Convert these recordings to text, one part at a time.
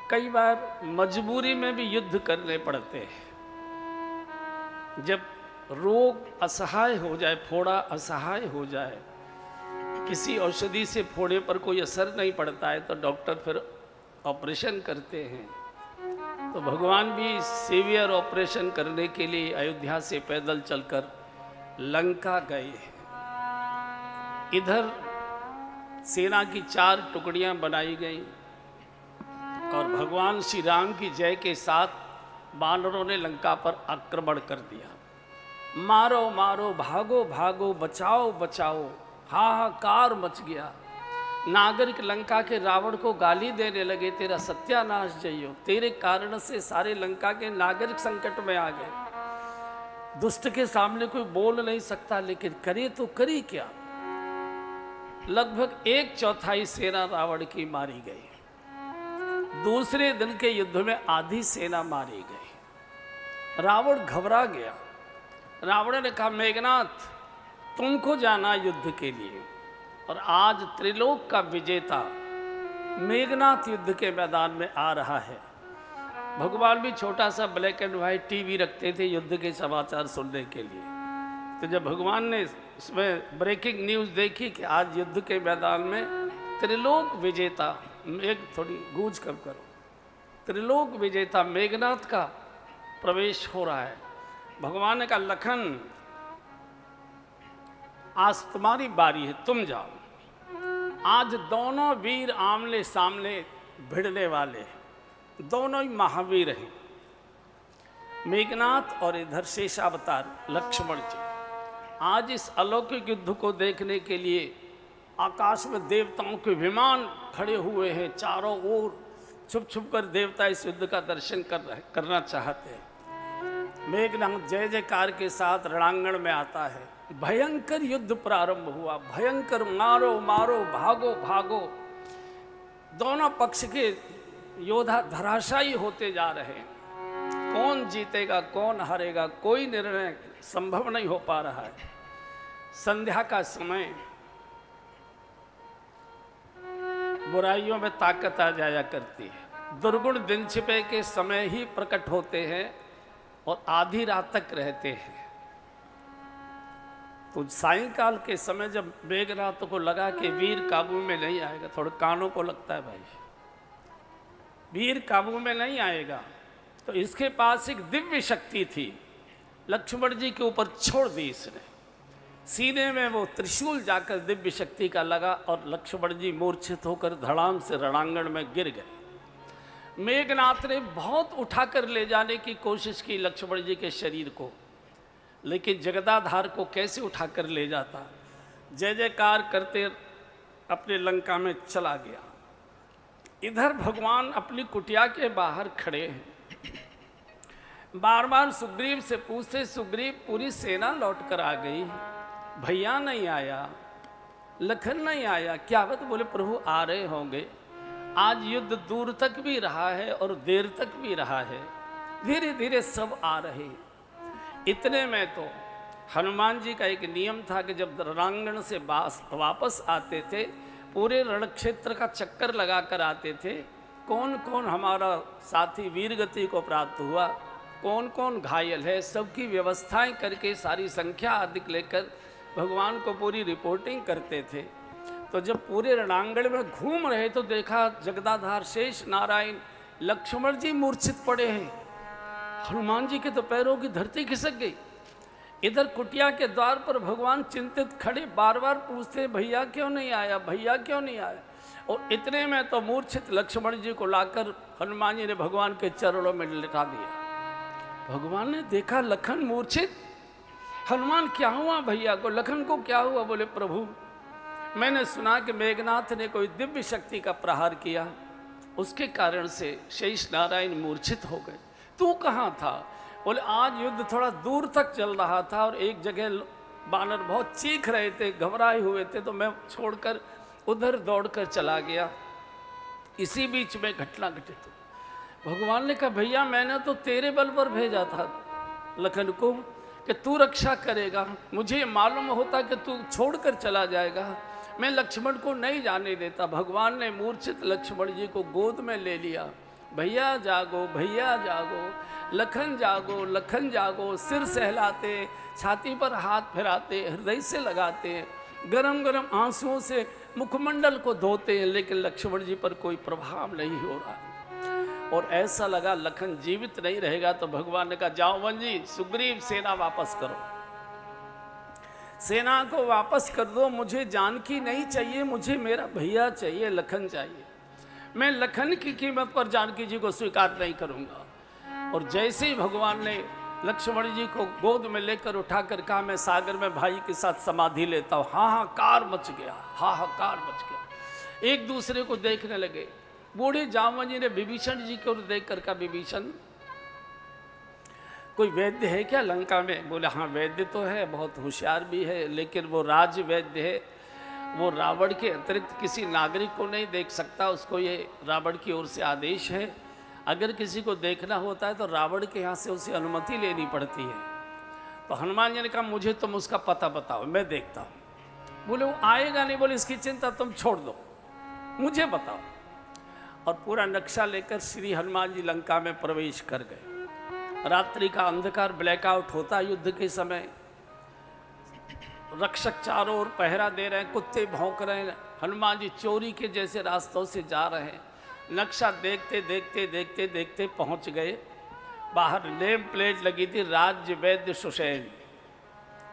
कई बार मजबूरी में भी युद्ध करने पड़ते हैं। जब रोग असहाय हो जाए, फोड़ा असहाय हो जाए, किसी औषधि से फोड़े पर कोई असर नहीं पड़ता है तो डॉक्टर फिर ऑपरेशन करते हैं। तो भगवान भी सीवियर ऑपरेशन करने के लिए अयोध्या से पैदल चलकर लंका गए हैं। इधर सेना की 4 टुकड़ियां बनाई गई और भगवान श्री राम की जय के साथ बानरों ने लंका पर आक्रमण कर दिया। मारो मारो, भागो भागो, बचाओ बचाओ, हाहाकार मच गया। नागरिक लंका के रावण को गाली देने लगे, तेरा सत्यानाश जइयो, तेरे कारण से सारे लंका के नागरिक संकट में आ गए। दुष्ट के सामने कोई बोल नहीं सकता, लेकिन करे तो करी क्या। लगभग 1/4 सेना रावण की मारी गई। दूसरे दिन के युद्ध में आधी सेना मारी गई। रावण घबरा गया। रावण ने कहा, मेघनाथ तुमको जाना युद्ध के लिए, और आज त्रिलोक का विजेता मेघनाथ युद्ध के मैदान में आ रहा है। भगवान भी छोटा सा ब्लैक एंड व्हाइट टीवी रखते थे युद्ध के समाचार सुनने के लिए। तो जब भगवान ने इसमें ब्रेकिंग न्यूज़ देखी कि आज युद्ध के मैदान में त्रिलोक विजेता, एक थोड़ी गूंज कम करो, त्रिलोक विजेता मेघनाथ का प्रवेश हो रहा है। भगवान ने कहा, लखन आज तुम्हारी बारी है, तुम जाओ। आज दोनों वीर आमने सामने भिड़ने वाले हैं, दोनों ही महावीर हैं, मेघनाथ और इधर शेषावतार लक्ष्मण जी। आज इस अलौकिक युद्ध को देखने के लिए आकाश में देवताओं के विमान खड़े हुए हैं। चारों ओर छुप छुप कर देवता इस युद्ध का दर्शन करना चाहते हैं। मेघनाथ जय जयकार के साथ रणांगण में आता है। भयंकर युद्ध प्रारंभ हुआ। भयंकर, मारो मारो, भागो भागो। दोनों पक्ष के योद्धा धराशायी होते जा रहे हैं। कौन जीतेगा कौन हारेगा कोई निर्णय संभव नहीं हो पा रहा है। संध्या का समय, बुराइयों में ताकत आ जाया करती है। दुर्गुण दिन छिपे के समय ही प्रकट होते हैं और आधी रात तक रहते हैं। तो सायंकाल के समय जब मेघनाथ को लगा कि वीर काबू में नहीं आएगा, थोड़े कानों को लगता है भाई, वीर काबू में नहीं आएगा, तो इसके पास एक दिव्य शक्ति थी। लक्ष्मण जी के ऊपर छोड़ दी इसने। सीने में वो त्रिशूल जाकर दिव्य शक्ति का लगा और लक्ष्मण जी मूर्छित होकर धड़ाम से रणांगण में गिर गए। मेघनाथ ने बहुत उठाकर ले जाने की कोशिश की लक्ष्मण जी के शरीर को, लेकिन जगदाधार को कैसे उठाकर ले जाता। जय जयकार करते अपने लंका में चला गया। इधर भगवान अपनी कुटिया के बाहर खड़े हैं। बार बार सुग्रीव से पूछते, सुग्रीव पूरी सेना लौट कर आ गई, भैया नहीं आया, लखन नहीं आया, क्या बात। बोले प्रभु आ रहे होंगे। आज युद्ध दूर तक भी रहा है और देर तक भी रहा है, धीरे धीरे सब आ रहे हैं। इतने में तो हनुमान जी का एक नियम था कि जब रणांगण से वापस आते थे, पूरे रण क्षेत्र का चक्कर लगा कर आते थे। कौन कौन हमारा साथी वीरगति को प्राप्त हुआ, कौन कौन घायल है, सबकी व्यवस्थाएं करके सारी संख्या अधिक लेकर भगवान को पूरी रिपोर्टिंग करते थे। तो जब पूरे रणांगण में घूम रहे तो देखा जगदाधार शेष नारायण लक्ष्मण जी मूर्छित पड़े हैं। हनुमान जी के तो पैरों की धरती खिसक गई। इधर कुटिया के द्वार पर भगवान चिंतित खड़े, बार बार पूछते, भैया क्यों नहीं आया, भैया क्यों नहीं आया। और इतने में तो मूर्छित लक्ष्मण जी को लाकर हनुमान जी ने भगवान के चरणों में लिटा दिया। भगवान ने देखा लखन मूर्छित। हनुमान क्या हुआ भैया को, लखन को क्या हुआ। बोले प्रभु मैंने सुना कि मेघनाथ ने कोई दिव्य शक्ति का प्रहार किया, उसके कारण से शेष नारायण मूर्छित हो गए। तू कहाँ था। बोले आज युद्ध थोड़ा दूर तक चल रहा था और एक जगह बानर बहुत चीख रहे थे, घबराए हुए थे, तो मैं छोड़कर उधर दौड़कर चला गया। इसी बीच में घटना घटित। भगवान ने कहा भैया मैंने तो तेरे बल पर भेजा था लखन को कि तू रक्षा करेगा, मुझे मालूम होता कि तू छोड़कर चला जाएगा, मैं लक्ष्मण को नहीं जाने देता। भगवान ने मूर्छित लक्ष्मण जी को गोद में ले लिया भैया जागो भैया जागो, लखन जागो लखन जागो। सिर सहलाते, छाती पर हाथ फिराते, हृदय से लगाते, गरम गरम आंसुओं से मुखमंडल को धोते हैं, लेकिन लक्ष्मण जी पर कोई प्रभाव नहीं हो रहा। और ऐसा लगा लखन जीवित नहीं रहेगा, तो भगवान ने कहा जाओ वन जी, सुग्रीव सेना वापस करो, सेना को वापस कर दो, मुझे जानकी नहीं चाहिए, मुझे मेरा भैया चाहिए, लखन चाहिए। मैं लखन की कीमत पर जानकी जी को स्वीकार नहीं करूंगा। और जैसे ही भगवान ने लक्ष्मण जी को गोद में लेकर उठाकर कहा मैं सागर में भाई के साथ समाधि लेता हूँ, हाहाकार मच गया, हाहाकार मच गया। एक दूसरे को देखने लगे। बूढ़े जामवन जी ने विभीषण जी को देख कर कहा विभीषण कोई वैद्य है क्या लंका में? बोले हाँ वैद्य तो है, बहुत होशियार भी है, लेकिन वो राज वैद्य है, वो रावण के अतिरिक्त किसी नागरिक को नहीं देख सकता, उसको ये रावण की ओर से आदेश है, अगर किसी को देखना होता है तो रावण के यहाँ से उसे अनुमति लेनी पड़ती है। तो हनुमान जी ने कहा मुझे तुम उसका पता बताओ, मैं देखता हूँ। बोले वो आएगा नहीं। बोले इसकी चिंता तुम छोड़ दो, मुझे बताओ। और पूरा नक्शा लेकर श्री हनुमान जी लंका में प्रवेश कर गए। रात्रि का अंधकार, ब्लैकआउट होता युद्ध के समय, रक्षक चारों ओर पहरा दे रहे हैं, कुत्ते भौंक रहे हैं, हनुमान जी चोरी के जैसे रास्तों से जा रहे हैं। नक्शा देखते देखते देखते देखते पहुंच गए। बाहर नेम प्लेट लगी थी राज्य वैद्य सुषेण।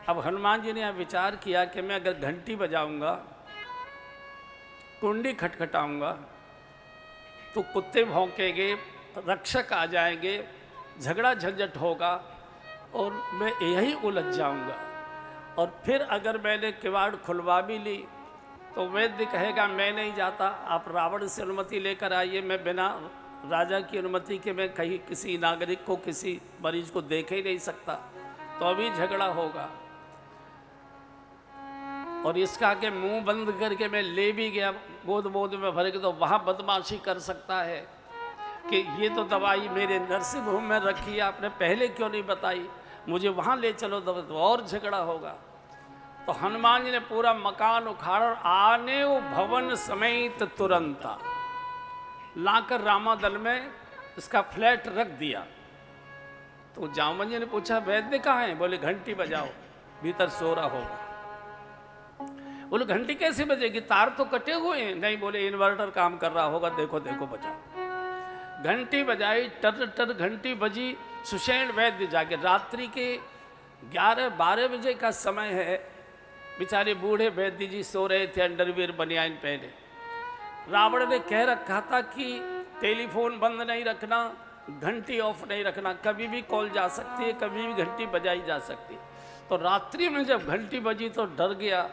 अब हनुमान जी ने यह विचार किया कि मैं अगर घंटी बजाऊंगा, कुंडी खटखटाऊंगा, तो कुत्ते भौंकेंगे, रक्षक आ जाएंगे, झगड़ा झंझट होगा और मैं यही उलझ जाऊंगा। और फिर अगर मैंने किवाड़ खुलवा भी ली तो वैद्य कहेगा मैं नहीं जाता, आप रावण से अनुमति लेकर आइए, मैं बिना राजा की अनुमति के मैं कहीं किसी नागरिक को, किसी मरीज को देख ही नहीं सकता, तो अभी झगड़ा होगा। और इसका के मुंह बंद करके मैं ले भी गया गोद बोद में भर के, तो वहाँ बदमाशी कर सकता है कि ये तो दवाई मेरे नर्सिंग होम में रखी है, आपने पहले क्यों नहीं बताई, मुझे वहाँ ले चलो, तो और झगड़ा होगा। तो हनुमान जी ने पूरा मकान उखाड़ और आने भवन समेत तुरंत लाकर रामादल में इसका फ्लैट रख दिया। तो जामवन जी ने पूछा वैद्य कहाँ है? बोले घंटी बजाओ, भीतर सो रहा होगा। बोले घंटी कैसे बजेगी, तार तो कटे हुए हैं। नहीं, बोले इन्वर्टर काम कर रहा होगा, देखो देखो बजाओ। घंटी बजाई, टर टर घंटी बजी, सुषेण वैद्य जाके, रात्रि के 11-12 बजे का समय है, बेचारे बूढ़े वैद्य जी सो रहे थे अंडरवियर बनियान पहने। रावण ने कह रखा था कि टेलीफोन बंद नहीं रखना, घंटी ऑफ नहीं रखना, कभी भी कॉल जा सकती है, कभी भी घंटी बजाई जा सकती है। तो रात्रि में जब घंटी बजी तो डर गया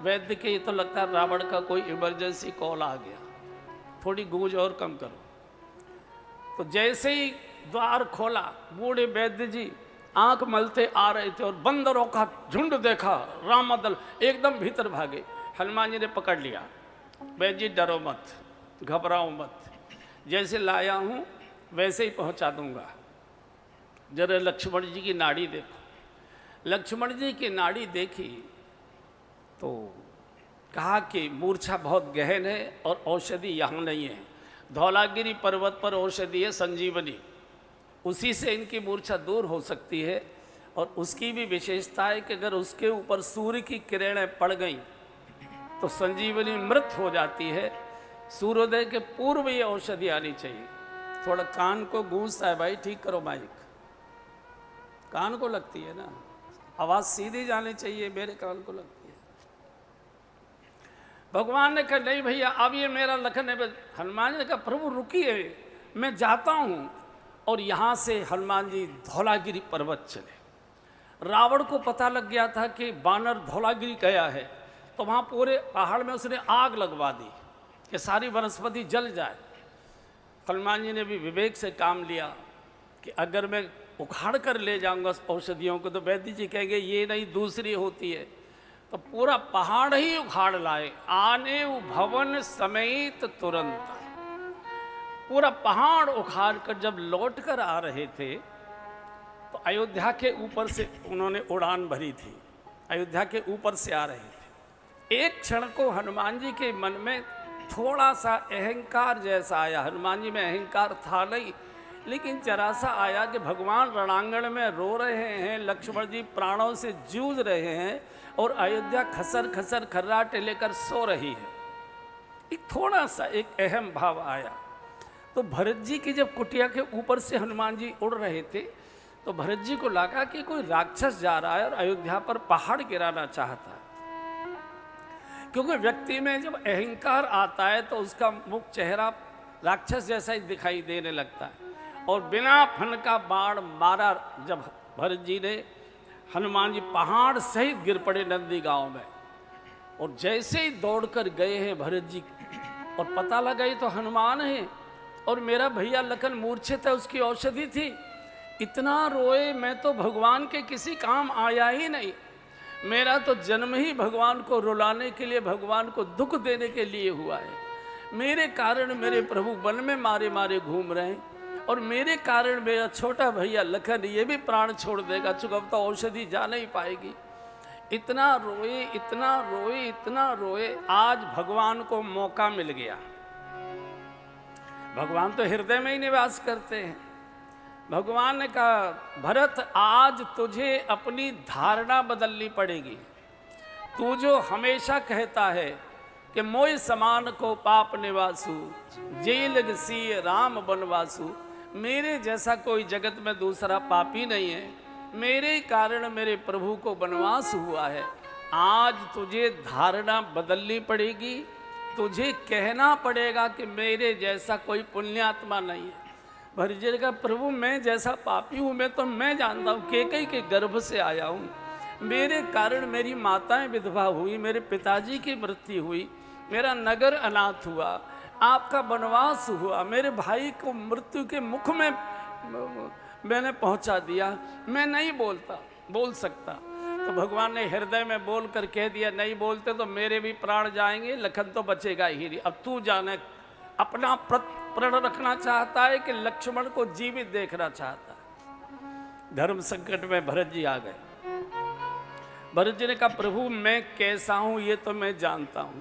वैद्य के, ये तो लगता है रावण का कोई इमरजेंसी कॉल आ गया, थोड़ी गूंज और कम करो। तो जैसे ही द्वार खोला, बूढ़े वैद्य जी आंख मलते आ रहे थे और बंदरों का झुंड देखा, रामदल एकदम भीतर भागे। हनुमान जी ने पकड़ लिया, वैद्य जी डरो मत, घबराओ मत, जैसे लाया हूँ वैसे ही पहुँचा दूंगा, जरा लक्ष्मण जी की नाड़ी देखो। लक्ष्मण जी की नाड़ी देखी तो कहा कि मूर्छा बहुत गहन है और औषधि यहाँ नहीं है, धौलागिरी पर्वत पर औषधि है संजीवनी, उसी से इनकी मूर्छा दूर हो सकती है। और उसकी भी विशेषता है कि अगर उसके ऊपर सूर्य की किरणें पड़ गईं तो संजीवनी मृत हो जाती है, सूर्योदय के पूर्व ये औषधि आनी चाहिए। थोड़ा कान को गूंजता है भाई, ठीक करो माइक, कान को लगती है ना, आवाज़ सीधी जानी चाहिए, मेरे कान को लगती है। भगवान ने कहा नहीं भैया अब ये मेरा लखन है। हनुमान ने कहा प्रभु रुकिए, मैं जाता हूँ। और यहाँ से हनुमान जी धौलागिरी पर्वत चले। रावण को पता लग गया था कि बानर धौलागिरी गया है, तो वहाँ पूरे पहाड़ में उसने आग लगवा दी कि सारी वनस्पति जल जाए। हनुमान जी ने भी विवेक से काम लिया कि अगर मैं उखाड़ कर ले जाऊंगा औषधियों को तो वैद्य जी कहेंगे ये नहीं दूसरी होती है, तो पूरा पहाड़ ही उखाड़ लाए। आने भवन समेत तुरंत पूरा पहाड़ उखाड़ कर जब लौट कर आ रहे थे तो अयोध्या के ऊपर से उन्होंने उड़ान भरी थी, अयोध्या के ऊपर से आ रहे थे। एक क्षण को हनुमान जी के मन में थोड़ा सा अहंकार जैसा आया। हनुमान जी में अहंकार था नहीं, लेकिन जरा सा आया कि भगवान रणांगण में रो रहे हैं, लक्ष्मण जी प्राणों से जूझ रहे हैं और अयोध्या खसर खसर खर्राटे लेकर सो रही है। एक थोड़ा सा एक अहम भाव आया। तो भरत जी की जब कुटिया के ऊपर से हनुमान जी उड़ रहे थे तो भरत जी को लगा कि कोई राक्षस जा रहा है और अयोध्या पर पहाड़ गिराना चाहता है। क्योंकि व्यक्ति में जब अहंकार आता है तो उसका मुख चेहरा राक्षस जैसा ही दिखाई देने लगता है। और बिना फन का बाण मारा जब भरत जी ने, हनुमान जी पहाड़ सहित गिर पड़े नंदी गांव में। और जैसे ही दौड़कर गए हैं भरत जी और पता लगा ये तो हनुमान है और मेरा भैया लखन मूर्छित है, उसकी औषधि थी। इतना रोए, मैं तो भगवान के किसी काम आया ही नहीं, मेरा तो जन्म ही भगवान को रुलाने के लिए, भगवान को दुख देने के लिए हुआ है। मेरे कारण मेरे प्रभु वन में मारे मारे घूम रहे हैं और मेरे कारण मेरा छोटा भैया लखन ये भी प्राण छोड़ देगा, चूंकि अब तो औषधि जा नहीं पाएगी। इतना रोए, इतना रोए, इतना रोए, आज भगवान को मौका मिल गया। भगवान तो हृदय में ही निवास करते हैं। भगवान ने कहा, भरत आज तुझे अपनी धारणा बदलनी पड़ेगी। तू जो हमेशा कहता है कि मोय समान को पाप निवासु, जेल सी राम बनवासु, मेरे जैसा कोई जगत में दूसरा पापी नहीं है, मेरे कारण मेरे प्रभु को वनवास हुआ है। आज तुझे धारणा बदलनी पड़ेगी, तुझे कहना पड़ेगा कि मेरे जैसा कोई पुण्यात्मा नहीं है। भरत जी का, प्रभु मैं जैसा पापी हूँ, मैं तो मैं जानता हूँ, कैकेयी के गर्भ से आया हूँ, मेरे कारण मेरी माताएं विधवा हुई, मेरे पिताजी की मृत्यु हुई, मेरा नगर अनाथ हुआ, आपका वनवास हुआ, मेरे भाई को मृत्यु के मुख में मैंने पहुंचा दिया, मैं नहीं बोल सकता। तो भगवान ने हृदय में बोल कर कह दिया, नहीं बोलते तो मेरे भी प्राण जाएंगे, लखन तो बचेगा ही नहीं। अब तू जाने अपना प्रण रखना चाहता है कि लक्ष्मण को जीवित देखना चाहता है। धर्म संकट में भरत जी आ गए। भरत जी ने कहा, प्रभु मैं कैसा हूं ये तो मैं जानता हूं,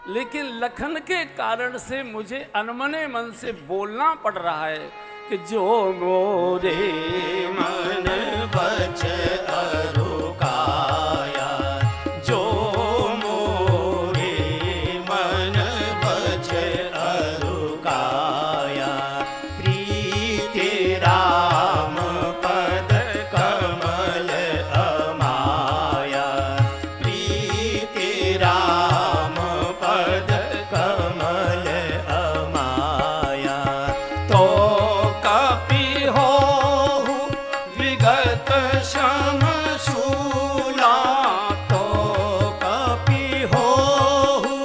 लेकिन लखन के कारण से मुझे अनमने मन से बोलना पड़ रहा है कि जो मोरे मन बच अरुकाया, जो मोरे मन बच अरुकाया, प्रीति राम पद कमल अमाया, प्रीति राम पद कमल अमाया, तो कपि होहु विगत शम शूला, तो कपि होहु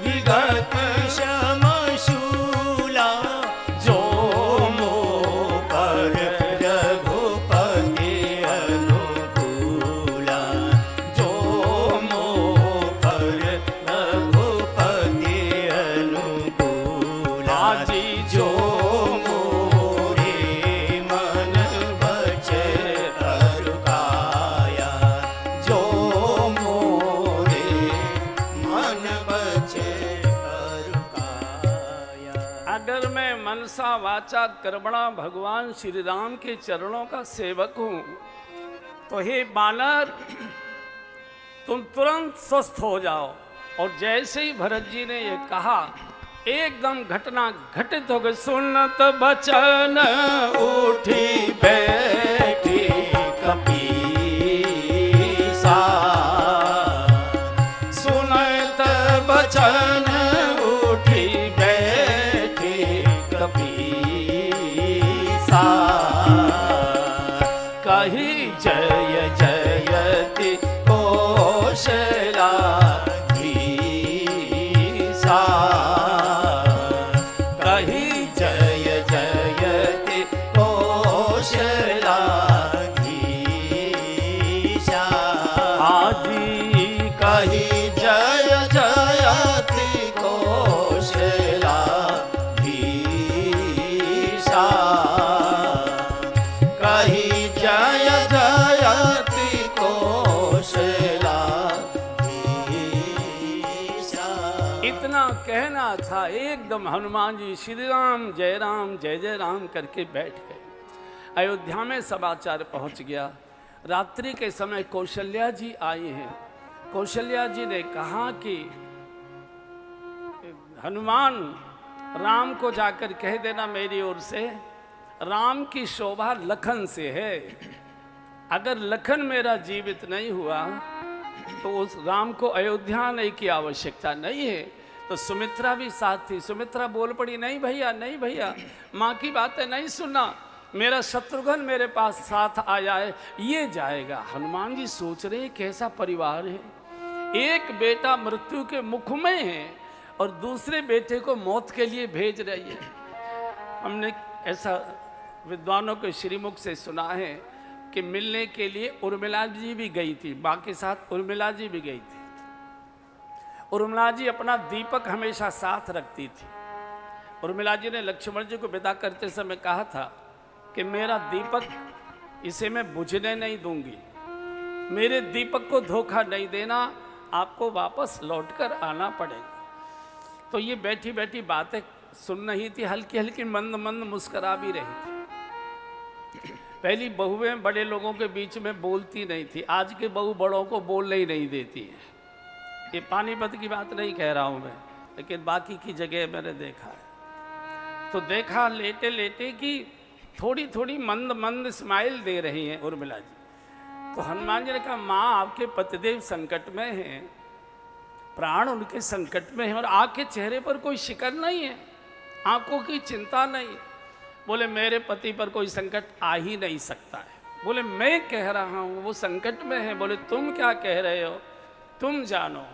विगत शम शूला, जो मोह पर रघुपति अनुकूला, जो मोह पर रघुपति अनुकूला, जी जो मोरे मन बच अरुकाया, जो मोरे मन बच अरुकाया। अगर मैं मनसा वाचा कर्मणा भगवान श्री राम के चरणों का सेवक हूँ तो हे बानर, तुम तुरंत स्वस्थ हो जाओ। और जैसे ही भरत जी ने ये कहा, एकदम घटना घटित हो गई। सुनत बचन उठी बैठी कपीसा, सुनत बचन उठी बैठी कपीसा, कही जय जयति कौशलाधीसा, कही जय जयति कौशला एकदम हनुमान जी श्री राम जय राम करके बैठ गए। अयोध्या में समाचार पहुंच गया। रात्रि के समय कौशल्या जी आई हैं। कौशल्या जी ने कहा कि हनुमान राम को जाकर कह देना मेरी ओर से, राम की शोभा लखन से है। अगर लखन मेरा जीवित नहीं हुआ तो उस राम को अयोध्या आने की आवश्यकता नहीं है। तो सुमित्रा भी साथ थी। सुमित्रा बोल पड़ी, नहीं भैया नहीं भैया, माँ की बातें नहीं सुनना, मेरा शत्रुघ्न मेरे पास साथ आया है, ये जाएगा। हनुमान जी सोच रहे कैसा परिवार है, एक बेटा मृत्यु के मुख में है और दूसरे बेटे को मौत के लिए भेज रही है। हमने ऐसा विद्वानों के श्रीमुख से सुना है कि मिलने के लिए उर्मिला जी भी गई थी, माँ के साथ उर्मिला जी भी गई थी। उर्मिला जी अपना दीपक हमेशा साथ रखती थी। उर्मिला जी ने लक्ष्मण जी को विदा करते समय कहा था कि मेरा दीपक, इसे मैं बुझने नहीं दूंगी, मेरे दीपक को धोखा नहीं देना, आपको वापस लौटकर आना पड़ेगा। तो ये बैठी बैठी बातें सुन रही थी, हल्की हल्की मंद मंद मुस्करा भी रही थी। पहली बहुएं बड़े लोगों के बीच में बोलती नहीं थी, आज की बहू बड़ों को बोलने ही नहीं देती है। ये पानीपत की बात नहीं कह रहा हूँ मैं, लेकिन बाकी की जगह मैंने देखा है। तो देखा लेटे लेटे कि थोड़ी थोड़ी मंद मंद स्माइल दे रही हैं उर्मिला जी। तो हनुमान जी ने कहा, माँ आपके पतिदेव संकट में हैं, प्राण उनके संकट में हैं और आपके चेहरे पर कोई शिकन नहीं है, आंखों की चिंता नहीं है। बोले मेरे पति पर कोई संकट आ ही नहीं सकता है। बोले मैं कह रहा हूँ वो संकट में है। बोले तुम क्या कह रहे हो, तुम जानो,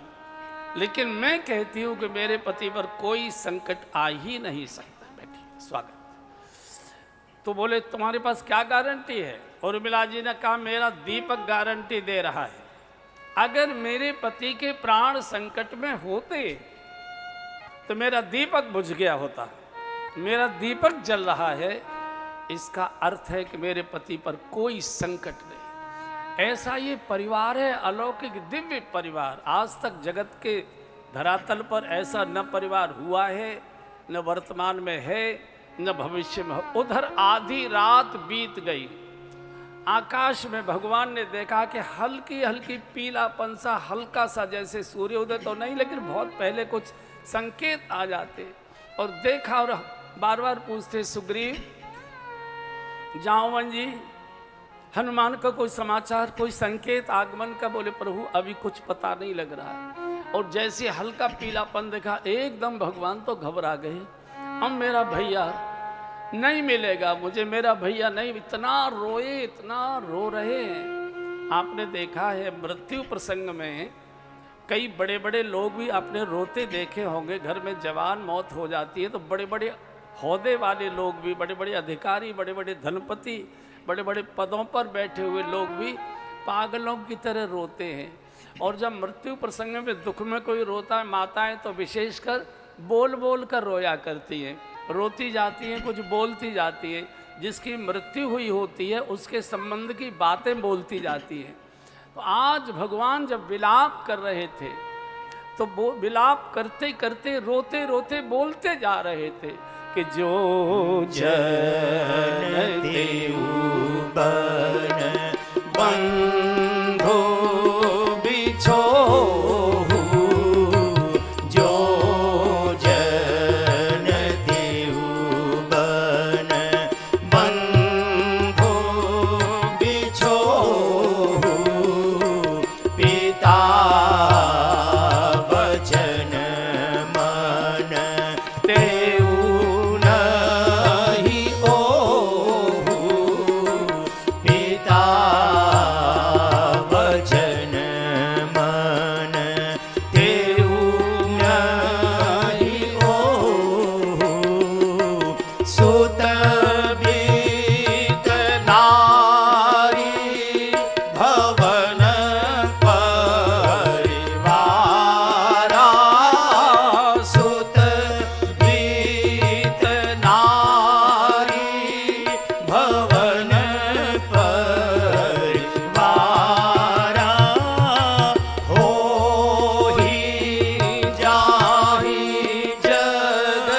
लेकिन मैं कहती हूँ कि मेरे पति पर कोई संकट आ ही नहीं सकता। बैठिए, स्वागत। तो बोले तुम्हारे पास क्या गारंटी है? उर्मिला जी ने कहा, मेरा दीपक गारंटी दे रहा है। अगर मेरे पति के प्राण संकट में होते तो मेरा दीपक बुझ गया होता, मेरा दीपक जल रहा है, इसका अर्थ है कि मेरे पति पर कोई संकट नहीं। ऐसा ये परिवार है, अलौकिक दिव्य परिवार। आज तक जगत के धरातल पर ऐसा न परिवार हुआ है, न वर्तमान में है, न भविष्य में हो। उधर आधी रात बीत गई, आकाश में भगवान ने देखा कि हल्की हल्की पीलापन सा, हल्का सा, जैसे सूर्योदय तो नहीं लेकिन बहुत पहले कुछ संकेत आ जाते। और देखा और बार बार पूछते, सुग्रीव, जाओवन जी, हनुमान का कोई समाचार, कोई संकेत आगमन का? बोले प्रभु अभी कुछ पता नहीं लग रहा है। और जैसे हल्का पीलापन देखा, एकदम भगवान तो घबरा गए, अब मेरा भैया नहीं मिलेगा मुझे, मेरा भैया नहीं। इतना रोए, इतना रो रहे हैं। आपने देखा है मृत्यु प्रसंग में कई बड़े बड़े लोग भी आपने रोते देखे होंगे। घर में जवान मौत हो जाती है तो बड़े बड़े औहदे वाले लोग भी, बड़े बड़े अधिकारी, बड़े बड़े धनपति, बड़े बड़े पदों पर बैठे हुए लोग भी पागलों की तरह रोते हैं। और जब मृत्यु प्रसंग में दुख में कोई रोता है, माताएं तो विशेषकर बोल बोल कर रोया करती हैं, रोती जाती हैं, कुछ बोलती जाती हैं। जिसकी मृत्यु हुई होती है उसके संबंध की बातें बोलती जाती हैं। तो आज भगवान जब विलाप कर रहे थे तो वो विलाप करते करते, रोते रोते बोलते जा रहे थे कि जो जन देऊ बन बंधो बिछोहु, जो जन देऊ बन बंधो बिछोहु, पिता वचन मन तेऊ नहीं ओहु, पिता वचन मन तेऊ नहीं ओहु, सुत बीत नारी भवन परिवारा, सुत बीत नारी भवन परिवारा, होहि जाहि जग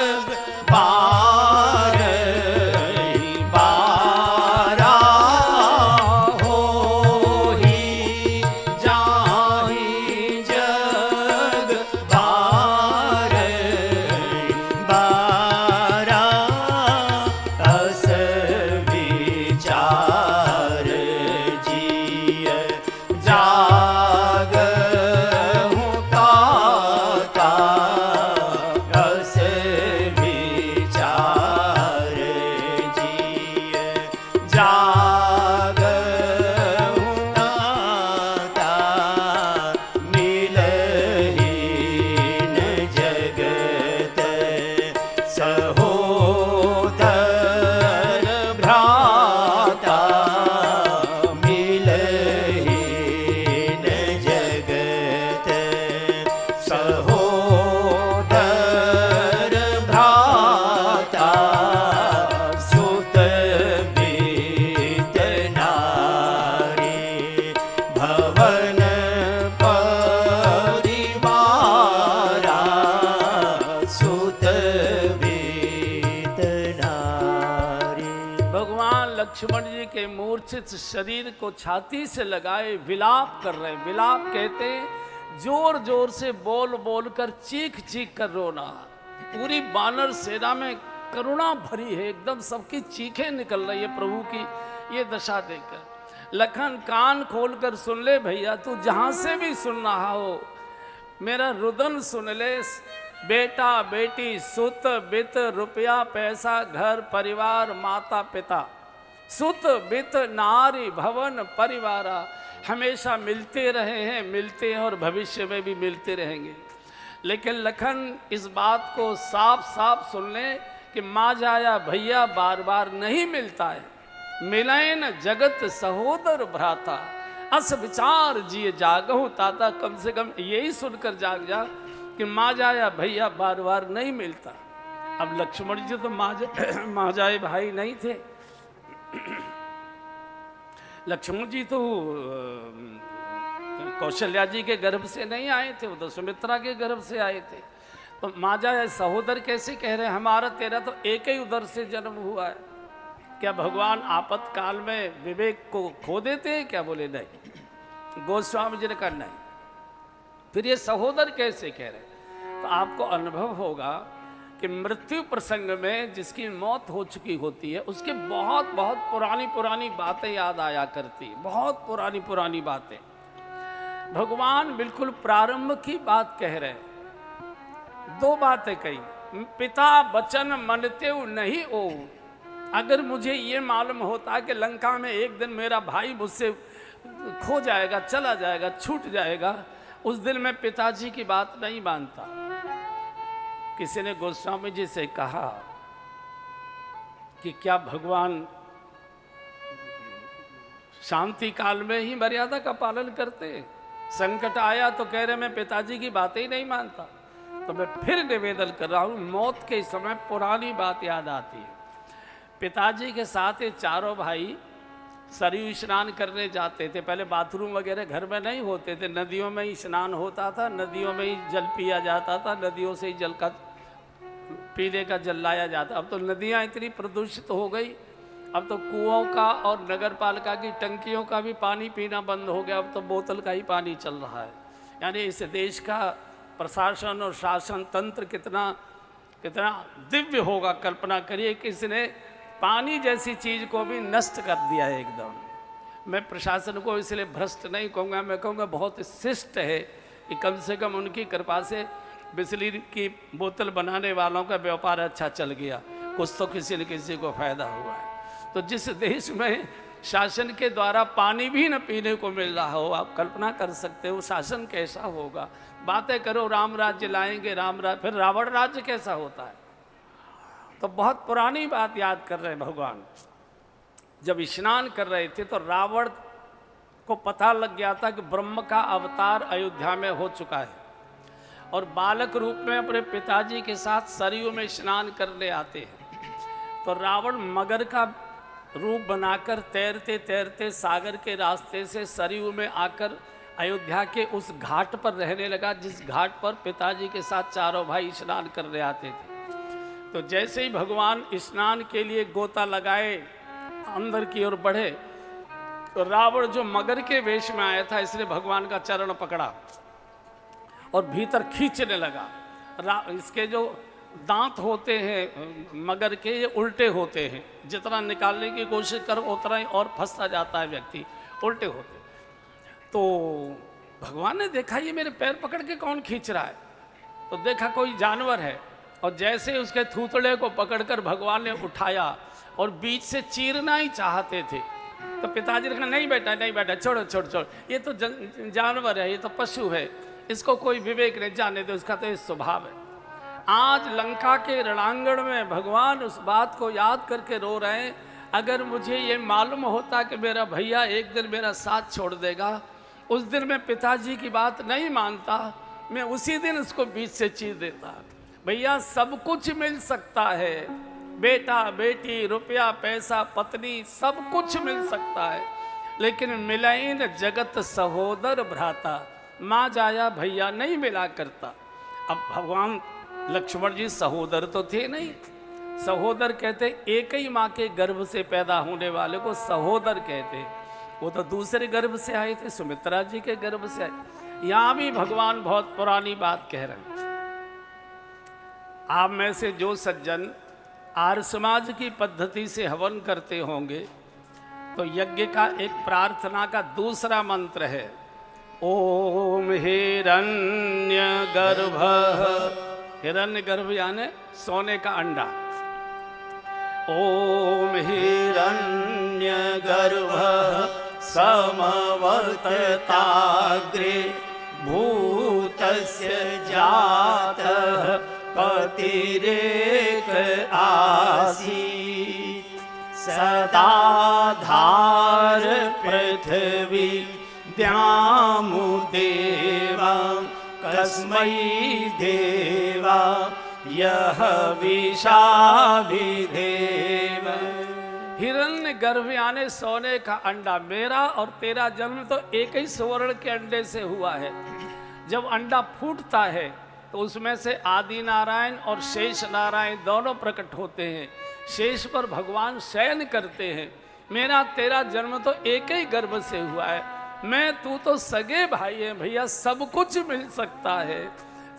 लक्ष्मण जी के मूर्छित शरीर को छाती से लगाए विलाप कर रहे। विलाप कहते हैं जोर जोर से बोल बोल कर, चीख चीख कर रोना। पूरी बानर सेना में करुणा भरी है, एकदम सबकी चीखें निकल रही है प्रभु की ये दशा देखकर। लखन कान खोलकर सुन ले भैया, तू जहां से भी सुन रहा हो, मेरा रुदन सुन ले। बेटा बेटी सुत बित रुपया पैसा घर परिवार माता पिता, सुत बित नारी भवन परिवारा, हमेशा मिलते रहे हैं, मिलते हैं और भविष्य में भी मिलते रहेंगे। लेकिन लखन इस बात को साफ साफ सुन ले कि माँ जाया भैया बार बार नहीं मिलता है। मिलैन जगत सहोदर भ्राता, अस विचार जिए जागहु ताता। कम से कम यही सुनकर जाग जा कि माँ जाया भैया बार बार नहीं मिलता। अब लक्ष्मण जी तो माँ जाए भाई नहीं थे। लक्ष्मण जी तो कौशल्या जी के गर्भ से नहीं आए थे, वो तो सुमित्रा के गर्भ से आए थे। तो माँ जाए सहोदर कैसे कह रहे हैं? हमारा तेरा तो एक ही उदर से जन्म हुआ है। क्या भगवान आपातकाल में विवेक को खो देते हैं क्या? बोले नहीं। गोस्वामी जी ने कहा नहीं। फिर ये सहोदर कैसे कह रहे? तो आपको अनुभव होगा कि मृत्यु प्रसंग में जिसकी मौत हो चुकी होती है उसके बहुत बहुत पुरानी पुरानी बातें याद आया करती, बहुत पुरानी पुरानी बातें। भगवान बिल्कुल प्रारंभ की बात कह रहे हैं। दो बातें कही, पिता वचन मनते नहीं ओ। अगर मुझे ये मालूम होता कि लंका में एक दिन मेरा भाई मुझसे खो जाएगा, चला जाएगा, छूट जाएगा, उस दिन मैं पिताजी की बात नहीं मानता। किसी ने गोस्वामी जी से कहा कि क्या भगवान शांति काल में ही मर्यादा का पालन करते? संकट आया तो कह रहे मैं पिताजी की बातें ही नहीं मानता। तो मैं फिर निवेदन कर रहा हूँ, मौत के समय पुरानी बात याद आती है। पिताजी के साथ ये चारों भाई सरयू स्नान करने जाते थे। पहले बाथरूम वगैरह घर में नहीं होते थे, नदियों में ही स्नान होता था, नदियों में ही जल पिया जाता था, नदियों से ही जल का पीने का जल लाया जाता। अब तो नदियाँ इतनी प्रदूषित हो गई, अब तो कुओं का और नगर पालिका की टंकियों का भी पानी पीना बंद हो गया, अब तो बोतल का ही पानी चल रहा है। यानी इस देश का प्रशासन और शासन तंत्र कितना कितना दिव्य होगा, कल्पना करिए। किसी ने पानी जैसी चीज़ को भी नष्ट कर दिया है एकदम। मैं प्रशासन को इसलिए भ्रष्ट नहीं कहूँगा, मैं कहूँगा बहुत शिष्ट है कि कम से कम उनकी कृपा से बिजली की बोतल बनाने वालों का व्यापार अच्छा चल गया, कुछ तो किसी न किसी को फायदा हुआ है। तो जिस देश में शासन के द्वारा पानी भी न पीने को मिल रहा हो, आप कल्पना कर सकते हो शासन कैसा होगा। बातें करो राम राज्य लाएंगे, राम राज्य, फिर रावण राज्य कैसा होता है। तो बहुत पुरानी बात याद कर रहे हैं भगवान। जब स्नान कर रहे थे तो रावण को पता लग गया था कि ब्रह्म का अवतार अयोध्या में हो चुका है, और बालक रूप में अपने पिताजी के साथ सरयू में स्नान करने आते हैं। तो रावण मगर का रूप बनाकर तैरते तैरते सागर के रास्ते से सरयू में आकर अयोध्या के उस घाट पर रहने लगा, जिस घाट पर पिताजी के साथ चारों भाई स्नान करने आते थे। तो जैसे ही भगवान स्नान के लिए गोता लगाए अंदर की ओर बढ़े, तो रावण जो मगर के वेश में आया था इसने भगवान का चरण पकड़ा और भीतर खींचने लगा। इसके जो दांत होते हैं मगर के, ये उल्टे होते हैं, जितना निकालने की कोशिश करो उतना ही और फंसता जाता है व्यक्ति, उल्टे होते। तो भगवान ने देखा ये मेरे पैर पकड़ के कौन खींच रहा है, तो देखा कोई जानवर है, और जैसे उसके थूथड़े को पकड़कर भगवान ने उठाया और बीच से चीरना ही चाहते थे। तो पिताजी ने कहा नहीं बेटा, नहीं बेटा, छोड़ो छोड़ छोड़, ये तो जानवर है, ये तो पशु है, इसको कोई विवेक नहीं, जाने दो, उसका तो ये स्वभाव है। आज लंका के रणांगण में भगवान उस बात को याद करके रो रहे हैं, अगर मुझे ये मालूम होता कि मेरा भैया एक दिन मेरा साथ छोड़ देगा, उस दिन मैं पिताजी की बात नहीं मानता, मैं उसी दिन उसको बीच से चीर देता। भैया सब कुछ मिल सकता है, बेटा बेटी रुपया पैसा पत्नी सब कुछ मिल सकता है, लेकिन मिलैन जगत सहोदर भ्राता, माँ जाया भैया नहीं मिला करता। अब भगवान लक्ष्मण जी सहोदर तो थे नहीं, सहोदर कहते एक ही माँ के गर्भ से पैदा होने वाले को सहोदर कहते। वो तो दूसरे गर्भ से आए थे, सुमित्रा जी के गर्भ से आए। यहां भी भगवान बहुत पुरानी बात कह रहे हैं। आप में से जो सज्जन आर्य समाज की पद्धति से हवन करते होंगे तो यज्ञ का एक प्रार्थना का दूसरा मंत्र है, ओम हिरण्य गर्भ। हिरण्य गर्भ यानी सोने का अंडा। ओम हिरण्य गर्भ समवर्तताग्रे भूतस्य जातः पतिरेक आसीत् सदाधार पृथ्वी द्यामुदेवा कस्मै देवा यह विशाभिधेम। हिरण्य गर्भ यानी सोने का अंडा। मेरा और तेरा जन्म तो एक ही सुवर्ण के अंडे से हुआ है। जब अंडा फूटता है तो उसमें से आदि नारायण और शेष नारायण दोनों प्रकट होते हैं। शेष पर भगवान शयन करते हैं। मेरा तेरा जन्म तो एक ही गर्भ से हुआ है। मैं तू तो सगे भाई है भैया, सब कुछ मिल सकता है।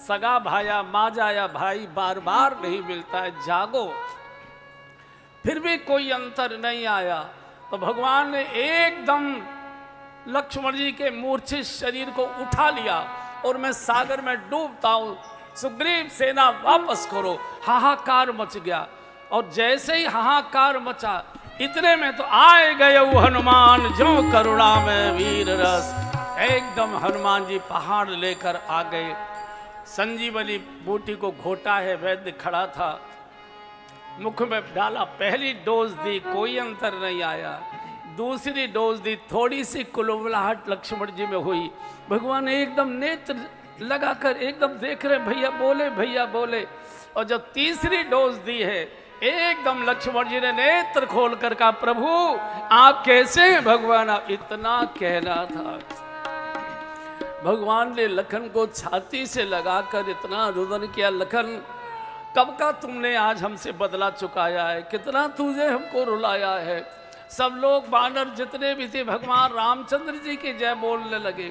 सगा भाया माजा या भाई बार बार नहीं मिलता है। जागो। फिर भी कोई अंतर नहीं आया तो भगवान ने एकदम लक्ष्मण जी के मूर्छित शरीर को उठा लिया और मैं सागर में डूबता हूं, सुग्रीव सेना वापस करो। हाहाकार मच गया और जैसे ही हाहाकार मचा इतने में तो आए गए वो हनुमान जो करुणा में वीर रस। एकदम हनुमान जी पहाड़ लेकर आ गए। संजीवनी बूटी को घोटा है, वैद्य खड़ा था, मुख में डाला। पहली डोज दी, कोई अंतर नहीं आया। दूसरी डोज दी, थोड़ी सी कुलबुलाहट लक्ष्मण जी में हुई। भगवान एकदम नेत्र लगाकर एकदम देख रहे, भैया बोले भैया बोले। और जब तीसरी डोज दी है एकदम लक्ष्मण जी ने नेत्र खोलकर कहा, प्रभु आप कैसे हैं भगवान? आप इतना कहना था। भगवान ने लखन को छाती से लगाकर इतना रुदन किया, लखन कब का तुमने आज हमसे बदला चुकाया है, कितना तुझे हमको रुलाया है। सब लोग वानर जितने भी थे भगवान रामचंद्र जी की जय बोलने लगे।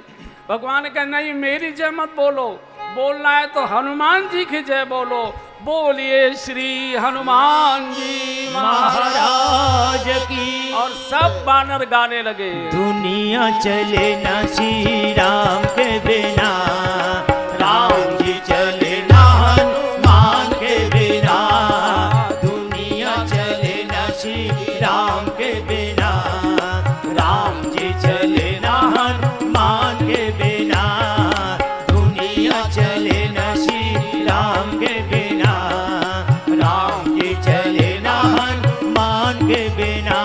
भगवान ने कहा नहीं, मेरी जय मत बोलो, बोलना है तो हनुमान जी की जय बोलो। बोलिए श्री हनुमान जी महाराज की। और सब वानर गाने लगे, दुनिया चले ना श्री राम के बिना, राम जी चले ना हनुमान के बिना। दुनिया चले ना श्री राम के बिना, राम जी चले ना हनुमान के बिना। दुनिया चले ना श्री राम के बिना, राम जी चले ना हनुमान के बिना।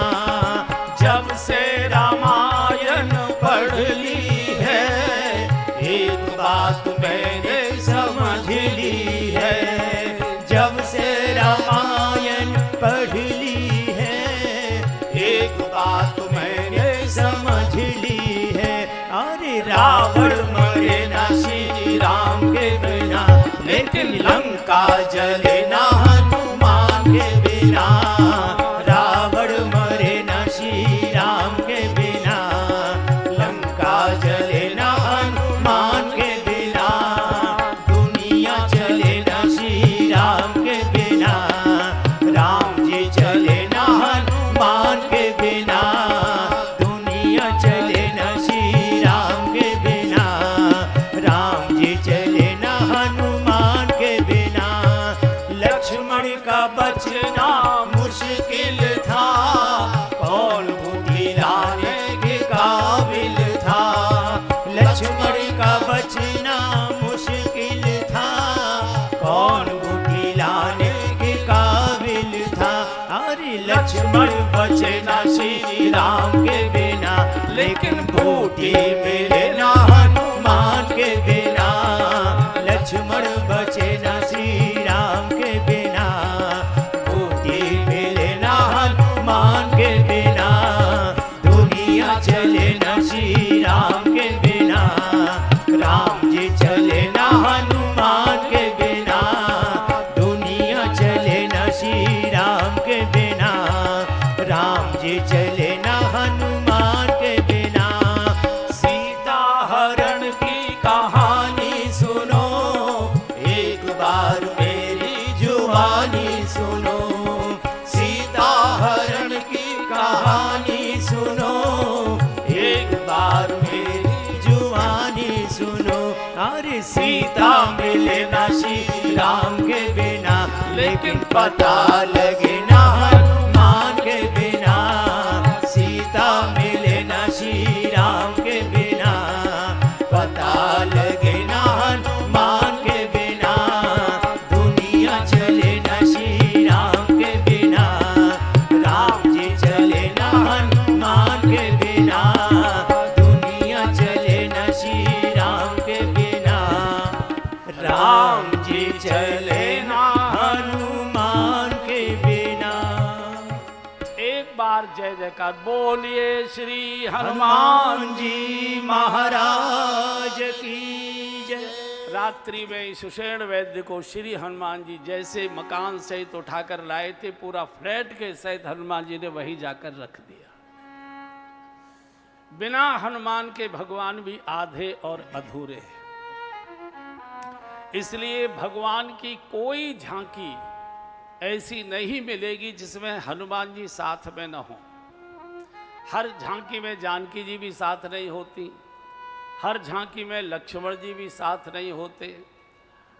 जब से रामायण पढ़ ली है एक बात मैंने समझ ली है। जब से रामायण पढ़ ली है एक बात मैंने समझ ली है। अरे रावण मरे ना श्री राम के बिना, लेकिन लंका जले ना हनुमान के बिना। रावण मरे ना श्री राम के बिना, लंका जले ना हनुमान के बिना। दुनिया चले ना श्री राम के बिना, राम जी चले ना हनुमान के बिना। दुनिया चले ना श्री राम के बिना, राम जी चले ना हनुमान के बिना। लक्ष्मण का बचना मुश्किल था, कौन बूटी लाने के काबिल था। लक्ष्मण का बचना मुश्किल था, कौन बूटी लाने के काबिल था। अरे लक्ष्मण बचना श्री राम के बिना, लेकिन बूटी मिले ना हनुमान के बिना। लक्ष्मण बचे ना श्री राम के बिना, बूटी मिले ना हनुमान के बिना। दुनिया चले ना श्री राम के बिना, राम जी चले ना हनुमान के बिना। दुनिया चले ना श्री राम जी चले ना हनुमान के बिना। सीता हरण की कहानी सुनो, एक बार मेरी जुबानी सुनो। सीता हरण की कहानी सुनो, एक बार मेरी जुबानी सुनो। अरे सीता मिले ना श्री राम के बिना, लेकिन पता लगे ना हनुमान के बिना। सीता मिले ना श्री राम के बिना, पता लगे ना हनुमान के बिना। दुनिया चले ना श्री राम के बिना, राम जी चले ना हनुमान के बिना। दुनिया चले ना श्री राम के बिना, राम जी चले ना हनुमान के बिना। एक बार जय जयकार बोलिए श्री हनुमान जी महाराज की जय। रात्रि में सुषेण वैद्य को श्री हनुमान जी जैसे मकान सहित उठाकर लाए थे, पूरा फ्लैट के सहित हनुमान जी ने वहीं जाकर रख दिया। बिना हनुमान के भगवान भी आधे और अधूरे हैं। इसलिए भगवान की कोई झांकी ऐसी नहीं मिलेगी जिसमें हनुमान जी साथ में न हो। हर झांकी में जानकी जी भी साथ नहीं होती, हर झांकी में लक्ष्मण जी भी साथ नहीं होते,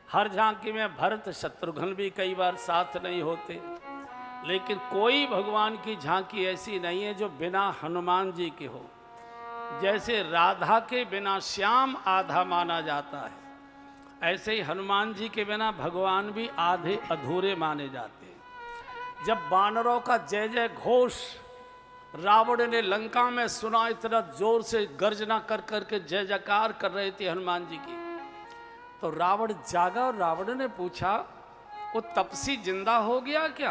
हर झांकी में भरत शत्रुघ्न भी कई बार साथ नहीं होते। लेकिन कोई भगवान की झांकी ऐसी नहीं है जो बिना हनुमान जी के हो। जैसे राधा के बिना श्याम आधा माना जाता है, ऐसे ही हनुमान जी के बिना भगवान भी आधे अधूरे माने जाते हैं। जब वानरों का जय जय घोष रावण ने लंका में सुना, इतना जोर से गर्जना कर करके जय जयकार कर रहे थे हनुमान जी की, तो रावण जागा और रावण ने पूछा, वो तपसी जिंदा हो गया क्या?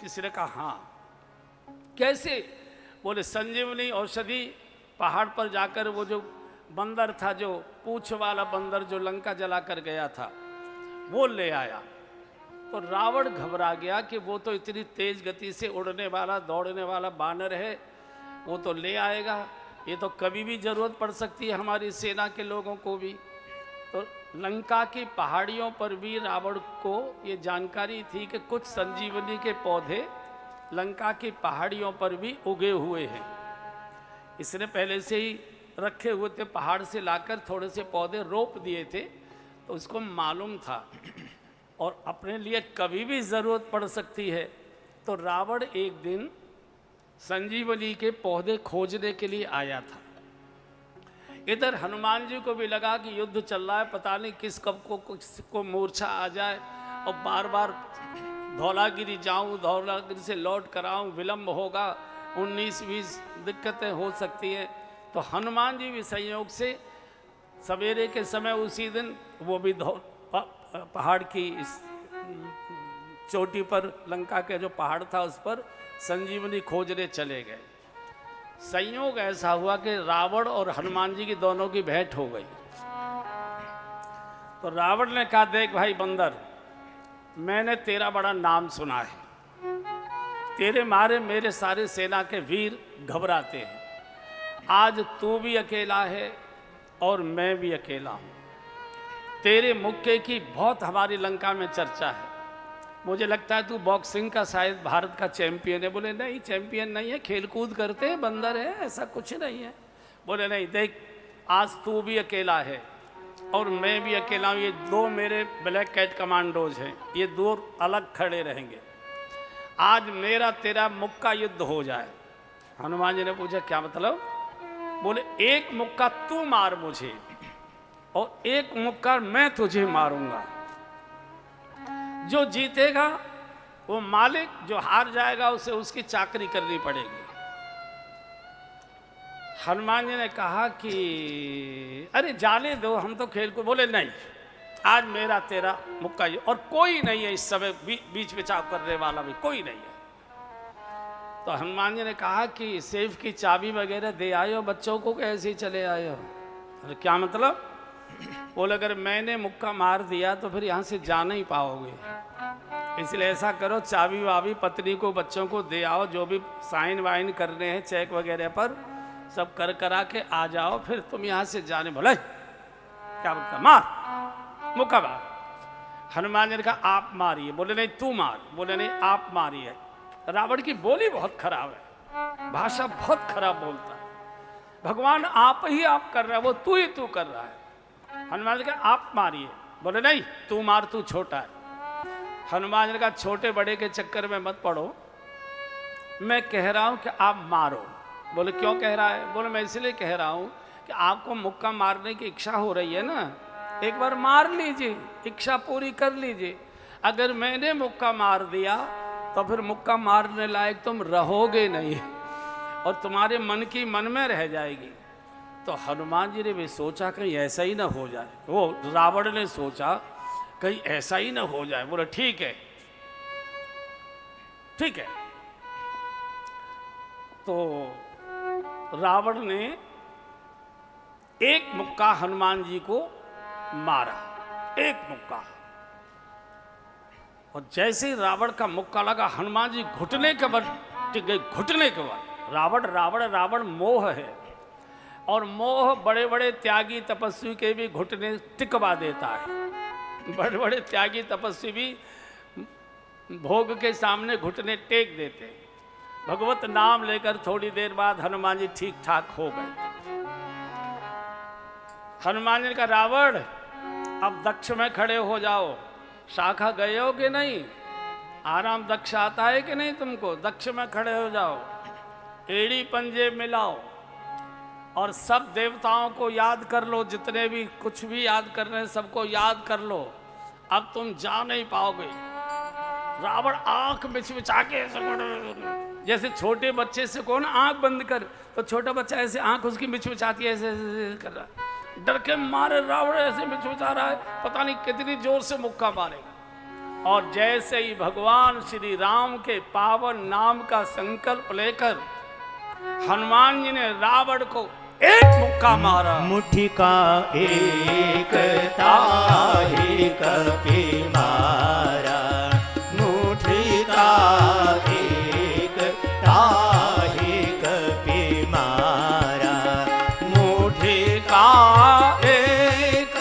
किसी ने कहा हाँ। कैसे? बोले संजीवनी औषधि पहाड़ पर जाकर वो जो बंदर था, जो पूंछ वाला बंदर जो लंका जला कर गया था, वो ले आया। तो रावण घबरा गया कि वो तो इतनी तेज गति से उड़ने वाला दौड़ने वाला बानर है, वो तो ले आएगा, ये तो कभी भी जरूरत पड़ सकती है हमारी सेना के लोगों को भी। तो लंका की पहाड़ियों पर भी रावण को ये जानकारी थी कि कुछ संजीवनी के पौधे लंका की पहाड़ियों पर भी उगे हुए हैं। इसने पहले से ही रखे हुए थे, पहाड़ से लाकर थोड़े से पौधे रोप दिए थे, तो उसको मालूम था और अपने लिए कभी भी ज़रूरत पड़ सकती है। तो रावण एक दिन संजीवनी के पौधे खोजने के लिए आया था। इधर हनुमान जी को भी लगा कि युद्ध चल रहा है, पता नहीं किस कब को मूर्छा आ जाए और बार बार धौलागिरी जाऊं, धौलागिरी से लौट कर आऊं, विलम्ब होगा, 19-20 दिक्कतें हो सकती हैं। तो हनुमान जी भी संयोग से सवेरे के समय उसी दिन वो भी पहाड़ की इस चोटी पर, लंका के जो पहाड़ था उस पर संजीवनी खोजने चले गए। संयोग ऐसा हुआ कि रावण और हनुमान जी की दोनों की भेंट हो गई। तो रावण ने कहा, देख भाई बंदर, मैंने तेरा बड़ा नाम सुना है, तेरे मारे मेरे सारे सेना के वीर घबराते हैं। आज तू भी अकेला है और मैं भी अकेला हूँ। तेरे मुक्के की बहुत हमारी लंका में चर्चा है। मुझे लगता है तू बॉक्सिंग का शायद भारत का चैंपियन है। बोले नहीं, चैंपियन नहीं है, खेल कूद करते हैं, बंदर है, ऐसा कुछ नहीं है। बोले नहीं, देख आज तू भी अकेला है और मैं भी अकेला हूँ। ये दो मेरे ब्लैक कैट कमांडोज हैं, ये दो अलग खड़े रहेंगे। आज मेरा तेरा मुक्का युद्ध हो जाए। हनुमान जी ने पूछा क्या मतलब? बोले एक मुक्का तू मार मुझे और एक मुक्का मैं तुझे मारूंगा। जो जीतेगा वो मालिक, जो हार जाएगा उसे उसकी चाकरी करनी पड़ेगी। हनुमान जी ने कहा कि अरे जाने दो, हम तो खेल को। बोले नहीं, आज मेरा तेरा मुक्का और कोई नहीं है इस समय बीच बचाव करने वाला भी कोई नहीं है। तो हनुमान जी ने कहा कि सेफ की चाबी वगैरह दे आए हो बच्चों को, कैसे ही चले आए हो? अरे क्या मतलब? बोले अगर मैंने मुक्का मार दिया तो फिर यहाँ से जा नहीं पाओगे, इसलिए ऐसा करो, चाबी वाबी पत्नी को बच्चों को दे आओ, जो भी साइन वाइन करने हैं चेक वगैरह पर सब कर करा के आ जाओ, फिर तुम यहाँ से जाने। बोले क्या बोलता, मार मुक्का मार। हनुमान जी ने कहा आप मारिए। बोले नहीं तू मार। बोले नहीं आप मारिए। रावण की बोली बहुत खराब है, भाषा बहुत खराब बोलता है। भगवान आप ही आप कर रहा है, वो तू ही तू कर रहा है। हनुमान जी ने कहा आप मारिए। बोले नहीं तू मार, तू छोटा है। हनुमान जी ने कहा छोटे बड़े के चक्कर में मत पड़ो, मैं कह रहा हूं कि आप मारो। बोले क्यों कह रहा है? बोले मैं इसलिए कह रहा हूं कि आपको मुक्का मारने की इच्छा हो रही है ना, एक बार मार लीजिए, इच्छा पूरी कर लीजिए। अगर मैंने मुक्का मार दिया तो फिर मुक्का मारने लायक तुम रहोगे नहीं और तुम्हारे मन की मन में रह जाएगी। तो हनुमान जी ने भी सोचा कहीं ऐसा ही ना हो जाए, वो रावण ने सोचा कहीं ऐसा ही ना हो जाए। बोले ठीक है ठीक है। तो रावण ने एक मुक्का हनुमान जी को मारा, एक मुक्का। और जैसे ही रावण का मुक्का लगा, हनुमान जी घुटने के बल टिक गए, घुटने के बल। रावण मोह है, और मोह बड़े बड़े त्यागी तपस्वी के भी घुटने टिकवा देता है। बड़े बड़े त्यागी तपस्वी भी भोग के सामने घुटने टेक देते। भगवत नाम लेकर थोड़ी देर बाद हनुमान जी ठीक ठाक हो गए। हनुमान जी ने कहा रावण अब दक्ष में खड़े हो जाओ। शाखा गए हो कि नहीं? आराम दक्ष आता है कि नहीं तुमको? दक्ष में खड़े हो जाओ, एड़ी पंजे मिलाओ और सब देवताओं को याद कर लो, जितने भी कुछ भी याद करने सबको याद कर लो। अब तुम जा नहीं पाओगे। रावण आंख मिचमिचा के जैसे छोटे बच्चे से कौन आंख बंद कर, तो छोटा बच्चा ऐसे आंख उसकी मिचमिचाती है, ऐसे ऐसे कर रहा है। डर के मारे रावण ऐसे मिचमिचा रहा है, पता नहीं कितनी जोर से मुक्का मारेगा। और जैसे ही भगवान श्री राम के पावन नाम का संकल्प लेकर हनुमान जी ने रावण को एक मुक्का मारा। मुट्ठी का एक ताही कपि मारा, मुट्ठी का एक ताही कपि मारा, मुट्ठी का एक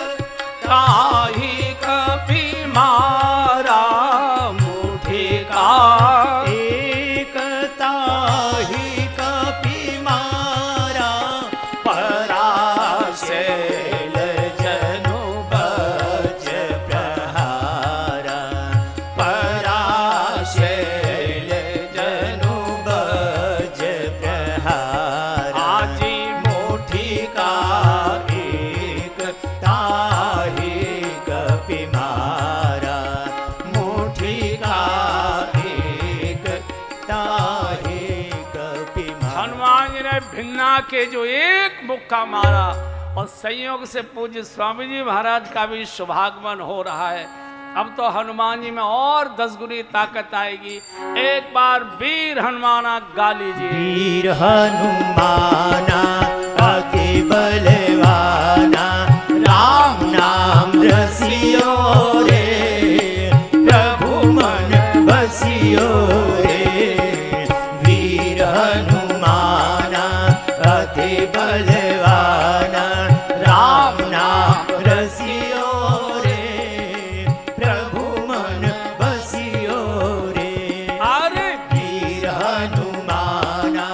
ताही कपि मारा, मुट्ठी का एक ताही कपि मारा, पराशैल जनु बज प्रहारा, पराशैल जनु बज प्रहारा। आजी मुट्ठी का एक ताही कपि मारा, मुट्ठी का एक ताही कपि मारा। हनुमान जी ने भिन्ना के जो एक मुक्का मारा, और संयोग से पूज्य स्वामी जी महाराज का भी शुभागमन हो रहा है। अब तो हनुमान जी में और 10 गुनी ताकत आएगी। एक बार वीर हनुमाना गा लीजिए। वीर हनुमाना अति बलवाना, राम नाम रसियो रे, प्रभु मन बसियो रे। वीर हनुमाना अति बलवाना, राम नाम रसियो रे, प्रभु मन बसियो रे। अरे वीर हनुमाना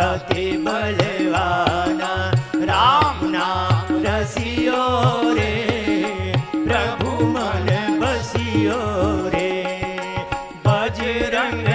अति बलवाना, राम नाम रसियो रे, प्रभु मन बसियो रे। बजरंग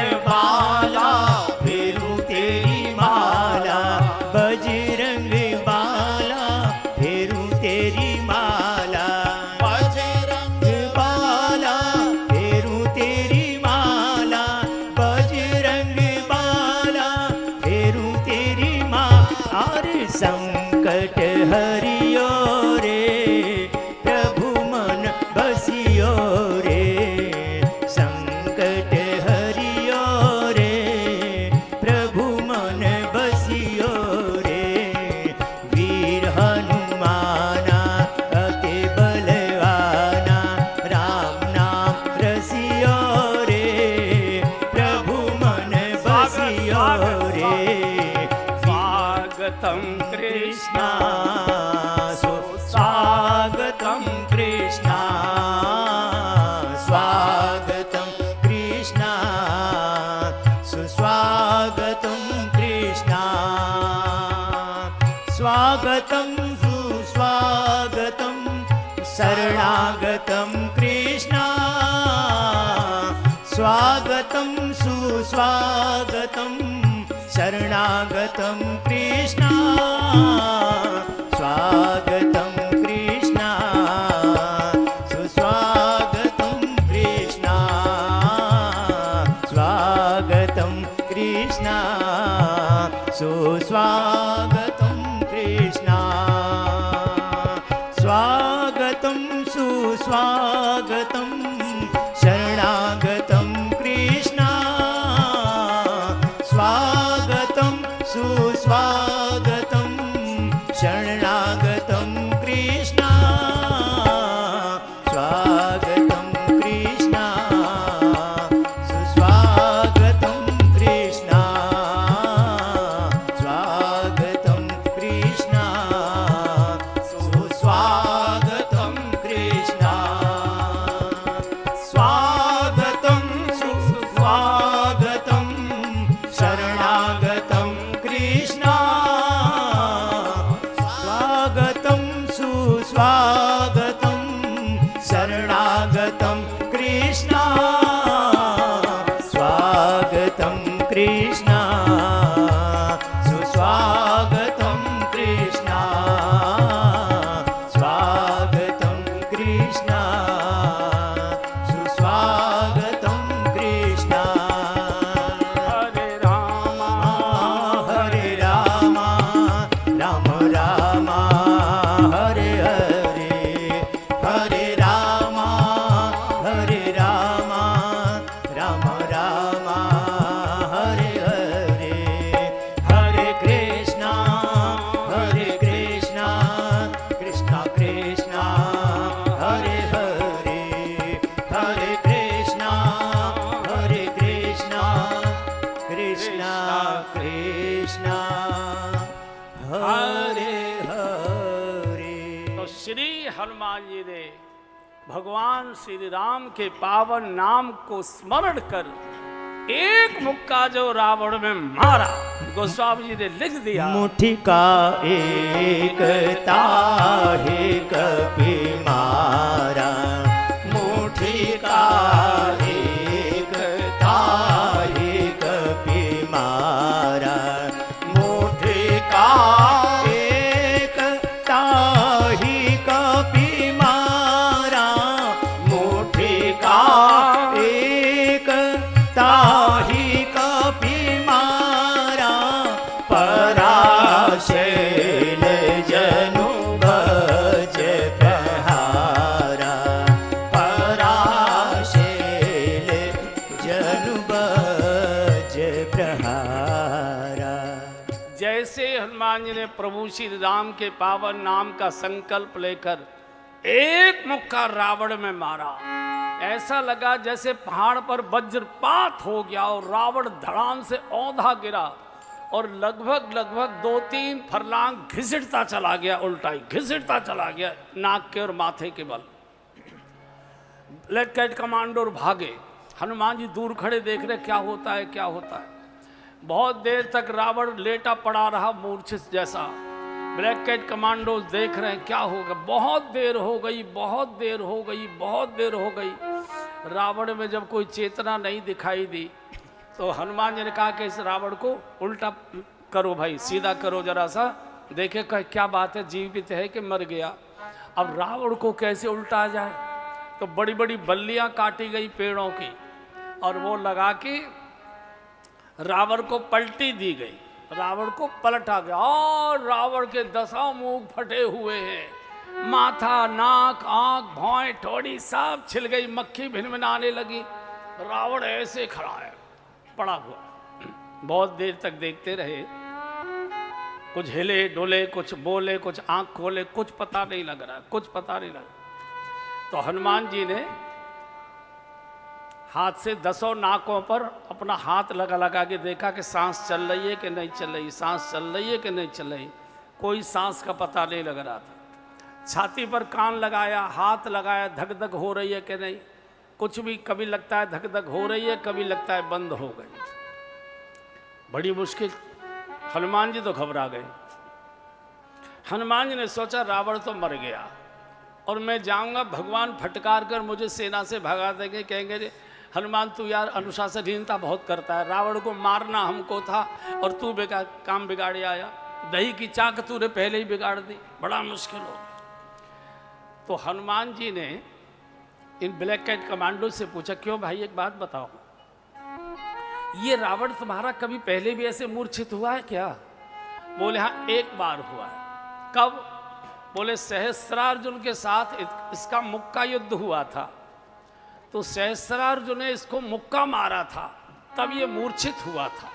स्वागतम कृष्ण सुस्वागतं कृष्ण स्वागतं कृष्ण सुस्वागतं कृष्ण स्वागतं सुस्वागतं शरणागतं कृष्ण स्वागतं सुस्वागतं शरणागतं कृष्ण स्वागतं कृष्ण सुस्वागतं कृष्ण स्वागतं कृष्ण सुस्वागतं कृष्ण स्वागतं सुस्वागतं शरणागतं कृष्ण स्वागतं सुस्वागतं शरणागतं कृष्ण स्वागतं कृष्ण सुस्वागतं कृष्ण स्वागतं कृष्ण सुस्वागतं कृष्ण स्वागतं सुस्वागतं शरणागतं कृष्ण स्वागतं सुस्वागतं शरणागतं कृष्ण स्वागतं कृष्ण सुस्वागतं कृष्ण स्वागतं कृष्ण सुस्वागतं कृष्ण हरे राम हरे राम राम राम हरे हरे हरे राम हरे राम राम राम हरे हरे हरे कृष्ण कृष्ण कृष्ण हरे हरे हरे कृष्ण कृष्ण कृष्ण हरे हरे। तो श्री हनुमान जी ने भगवान श्री राम के पावन नाम को स्मरण कर एक मुक्का जो रावण में मारा, गोस्वामी जी ने लिख दिया। मुट्ठी का एक ताहे कपि मारा मुट्ठी का एक ताहे कपि मारा मुट्ठी का एक ताही कपि मारा मुट्ठी का एक ताही कपि मारा पराशैल जनु भज प्रहारा पराशैल जनु भज प्रहारा। जैसे हनुमान जी ने प्रभु श्री राम के पावन नाम का संकल्प लेकर एक मुक्का रावण में मारा, ऐसा लगा जैसे पहाड़ पर वज्रपात हो गया और रावण धड़ाम से औंधा गिरा और लगभग 2-3 फरलांग घिसटता चला गया, उल्टा ही घिसटता चला गया नाक के और माथे के बल। ब्लैक कैट कमांडोर भागे, हनुमान जी दूर खड़े देख रहे क्या होता है क्या होता है। बहुत देर तक रावण लेटा पड़ा रहा मूर्छित जैसा। ब्लैक कैट कमांडोज देख रहे हैं क्या होगा। बहुत देर हो गई, बहुत देर हो गई, बहुत देर हो गई। रावण में जब कोई चेतना नहीं दिखाई दी तो हनुमान जी ने कहा कि इस रावण को उल्टा करो भाई, सीधा करो जरा सा, देखे क्या बात है, जीवित है कि मर गया। अब रावण को कैसे उल्टा जाए, तो बड़ी बड़ी बल्लियां काटी गई पेड़ों की और वो लगा के रावण को पलटी दी गई, रावण को पलटा गया और रावण के 10 मुंह फटे हुए हैं, माथा नाक आंख भौं ठोड़ी सब छिल गई, मक्खी भिनभिनाने लगी। रावण ऐसे खड़ा है पड़ा हुआ। बहुत देर तक देखते रहे, कुछ हिले डोले, कुछ बोले, कुछ आंख खोले, कुछ पता नहीं लग रहा, कुछ पता नहीं लगा। तो हनुमान जी ने हाथ से 10 नाकों पर अपना हाथ लगा लगा के देखा कि सांस चल रही है कि नहीं चल रही, सांस चल रही है कि नहीं चल रही। कोई सांस का पता नहीं लग रहा था। छाती पर कान लगाया, हाथ लगाया, धक धक हो रही है कि नहीं, कुछ भी। कभी लगता है धक धक हो रही है, कभी लगता है बंद हो गई। बड़ी मुश्किल। हनुमान जी तो घबरा गए। हनुमान जी ने सोचा रावण तो मर गया और मैं जाऊंगा, भगवान फटकार कर मुझे सेना से भगा देंगे, कहेंगे हनुमान तू यार अनुशासनहीनता बहुत करता है, रावण को मारना हमको था और तू काम बिगाड़े आया, दही की चाक तूने पहले ही बिगाड़ दी, बड़ा मुश्किल हो गया। तो हनुमान जी ने इन ब्लैक कैट कमांडो से पूछा, क्यों भाई एक बात बताओ, ये रावण तुम्हारा कभी पहले भी ऐसे मूर्छित हुआ है क्या? बोले हाँ एक बार हुआ है। कब? बोले सहस्त्रार्जुन के साथ इसका मुक्का युद्ध हुआ था, तो सहस्त्रार्जुन ने इसको मुक्का मारा था, तब ये मूर्छित हुआ था।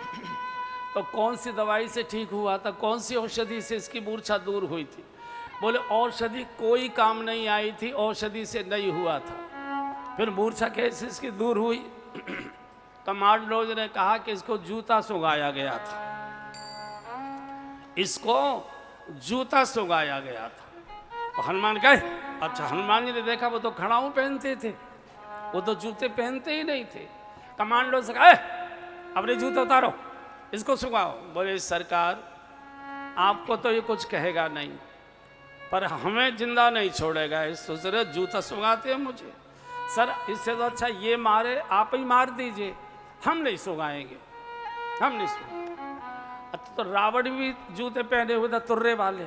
तो कौन सी दवाई से ठीक हुआ था, कौन सी औषधि से इसकी मूर्छा दूर हुई थी? बोले औषधि कोई काम नहीं आई थी, औषधि से नहीं हुआ था। फिर मूर्छा कैसे इसकी दूर हुई? कमांडोज ने कहा कि इसको जूता सुंघाया गया था, इसको जूता सुंघाया गया था। तो हनुमान कहे अच्छा। हनुमान जी ने देखा वो तो खड़ाऊ पहनते थे, वो तो जूते पहनते ही नहीं थे। कमांडो से कहा अपने जूते उतारो, इसको सुंघाओ। बोले सरकार आपको तो ये कुछ कहेगा नहीं, पर हमें जिंदा नहीं छोड़ेगा। इस सोच रहे जूता सुंघाते हैं मुझे। सर इससे तो अच्छा ये मारे, आप ही मार दीजिए, हम नहीं सुंघाएंगे, हम नहीं सुंघाएंगे। तो रावण भी जूते पहने हुए था, तुर्रे वाले।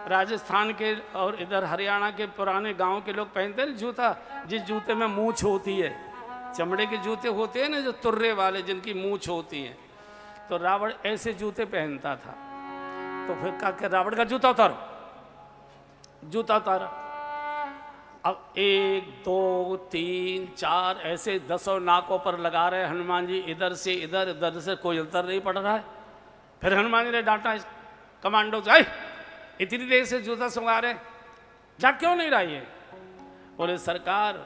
राजस्थान के और इधर हरियाणा के पुराने गांव के लोग पहनते हैं जूता, जिस जूते में मूंछ होती है, चमड़े के जूते होते हैं ना जो तुर्रे वाले, जिनकी मूंछ होती है। तो रावण ऐसे जूते पहनता था। तो फिर कहा कि रावण का जूता उतारो, जूता उतारा। अब 1 2 3 4 ऐसे 10 नाकों पर लगा रहे हनुमान जी, इधर से इधर, इधर से, कोई अंतर नहीं पड़ रहा है। फिर हनुमान जी ने डांटा कमांडो जाए, इतनी देर से जूता सुंघा रहे, जा क्यों नहीं रहा ये? बोले सरकार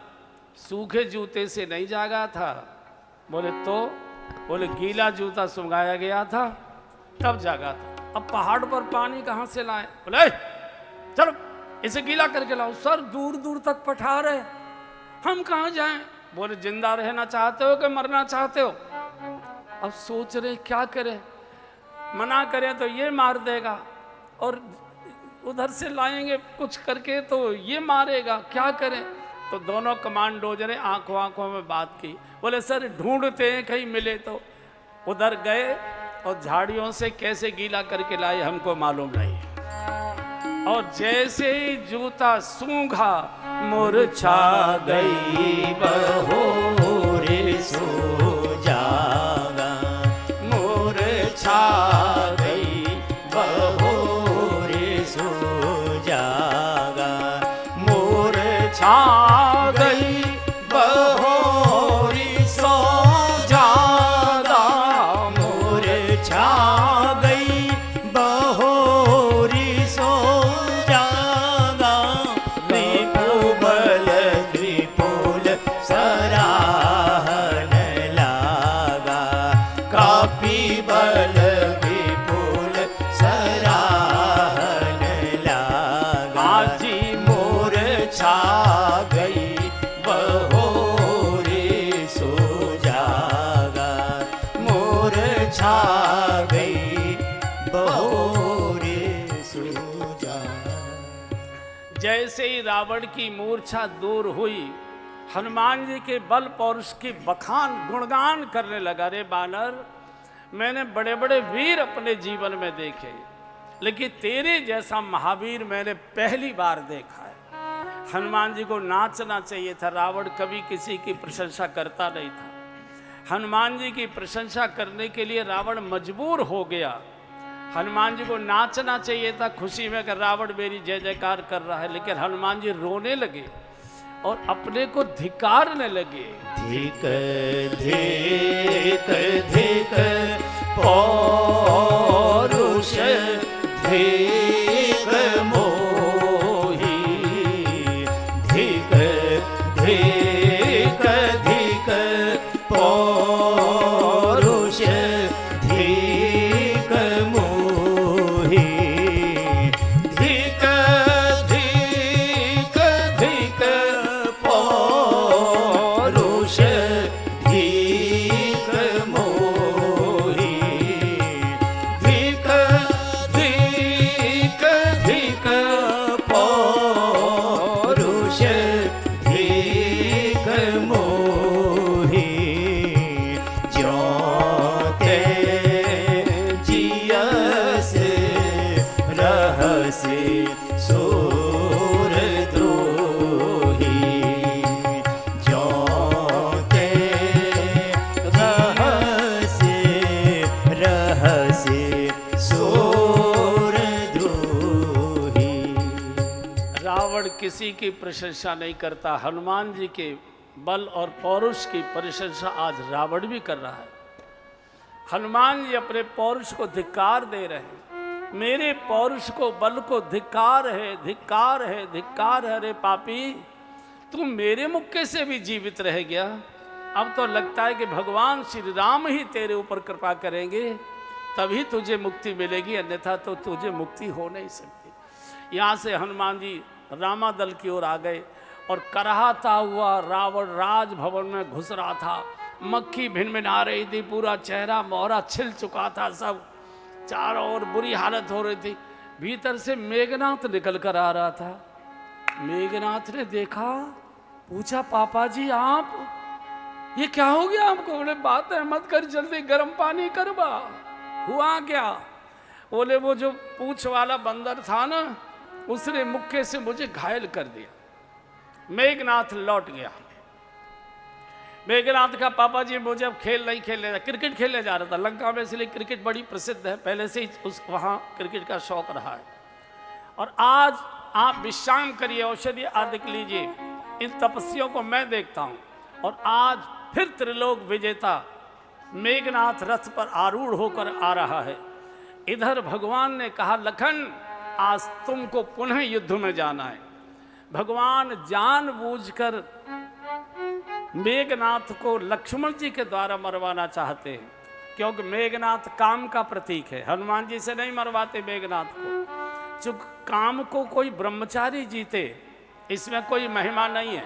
सूखे जूते से नहीं जागा था। बोले तो? बोले गीला जूता सुंघाया गया था तब जागा था। अब पहाड़ पर पानी कहाँ से लाए? बोले चलो इसे गीला करके लाओ। सर दूर दूर तक पठार है, हम कहाँ जाएं? बोले जिंदा रहना चाहते हो कि मरना चाहते हो? अब सोच रहे क्या करें, मना करें तो ये मार देगा और उधर से लाएंगे कुछ करके तो ये मारेगा, क्या करें? तो दोनों कमांडोज ने आंखों आंखों में बात की। बोले सर ढूंढते हैं कहीं मिले तो। उधर गए और झाड़ियों से कैसे गीला करके लाए हमको मालूम नहीं। और जैसे ही जूता सूंघा मुरझा गई बहोरे सो जागा, मुरझा गई बहोरे सो जागा, मुरझा गई बहोरी सो जागा, मुरझा गई बहोरी सो जागा। विपुल विपुल सराहन लागा, काफी बल विपुल सराहन लागा। आजी मूर्छा गई बहोरी सो जागा, मूर्छा गई बहोरी सो जागा। जैसे ही रावण की मूर्छा दूर हुई, हनुमान जी के बल पौरुष की बखान गुणगान करने लगा। रे बानर, मैंने बड़े बड़े वीर अपने जीवन में देखे, लेकिन तेरे जैसा महावीर मैंने पहली बार देखा है। हनुमान जी को नाचना चाहिए था, रावण कभी किसी की प्रशंसा करता नहीं था। हनुमान जी की प्रशंसा करने के लिए रावण मजबूर हो गया। हनुमान जी को नाचना चाहिए था खुशी में कि रावण मेरी जय जयकार कर रहा है, लेकिन हनुमान जी रोने लगे और अपने को धिकारने लगे। धिक धिक धिक पौरुष धिक मोही, धिक धिक धिक किसी की प्रशंसा नहीं करता, हनुमान जी के बल और पौरुष की प्रशंसा आज रावण भी कर रहा है। हनुमान जी अपने पौरुष को धिक्कार दे रहे हैं, मेरे पौरुष को, बल को धिक्कार है, धिक्कार है, धिक्कार है। रे पापी, तू मेरे मुक्के से भी जीवित रह गया। अब तो लगता है कि भगवान श्री राम ही तेरे ऊपर कृपा करेंगे तभी तुझे मुक्ति मिलेगी, अन्यथा तो तुझे मुक्ति हो नहीं सकती। यहाँ से हनुमान जी रामादल की ओर आ गए और कराहता हुआ रावण राजभवन में घुस रहा था। मक्खी भिनभिना रही थी, पूरा चेहरा मोहरा छिल चुका था, सब चारों ओर बुरी हालत हो रही थी। भीतर से मेघनाथ निकल कर आ रहा था। मेघनाथ ने देखा, पूछा, पापा जी आप, ये क्या हो गया आपको? बोले बात है मत कर, जल्दी गर्म पानी करवा। हुआ क्या? बोले वो जो पूंछ वाला बंदर था ना, उसने मुक्के से मुझे घायल कर दिया। मेघनाथ लौट गया। मेघनाथ का पापा जी मुझे अब खेल नहीं खेलने जा, क्रिकेट खेलने जा रहा था लंका में, इसलिए क्रिकेट बड़ी प्रसिद्ध है, पहले से ही वहाँ क्रिकेट का शौक रहा है। और आज आप विश्राम करिए, औषधि आदि लीजिए, इन तपस्वियों को मैं देखता हूँ। और आज फिर त्रिलोक विजेता मेघनाथ रथ पर आरूढ़ होकर आ रहा है। इधर भगवान ने कहा, लखन आज तुमको पुनः युद्ध में जाना है। भगवान जानबूझकर मेघनाथ को लक्ष्मण जी के द्वारा मरवाना चाहते हैं, क्योंकि मेघनाथ काम का प्रतीक है। हनुमान जी से नहीं मरवाते मेघनाथ को। चूंकि काम को कोई ब्रह्मचारी जीते, इसमें कोई महिमा नहीं है।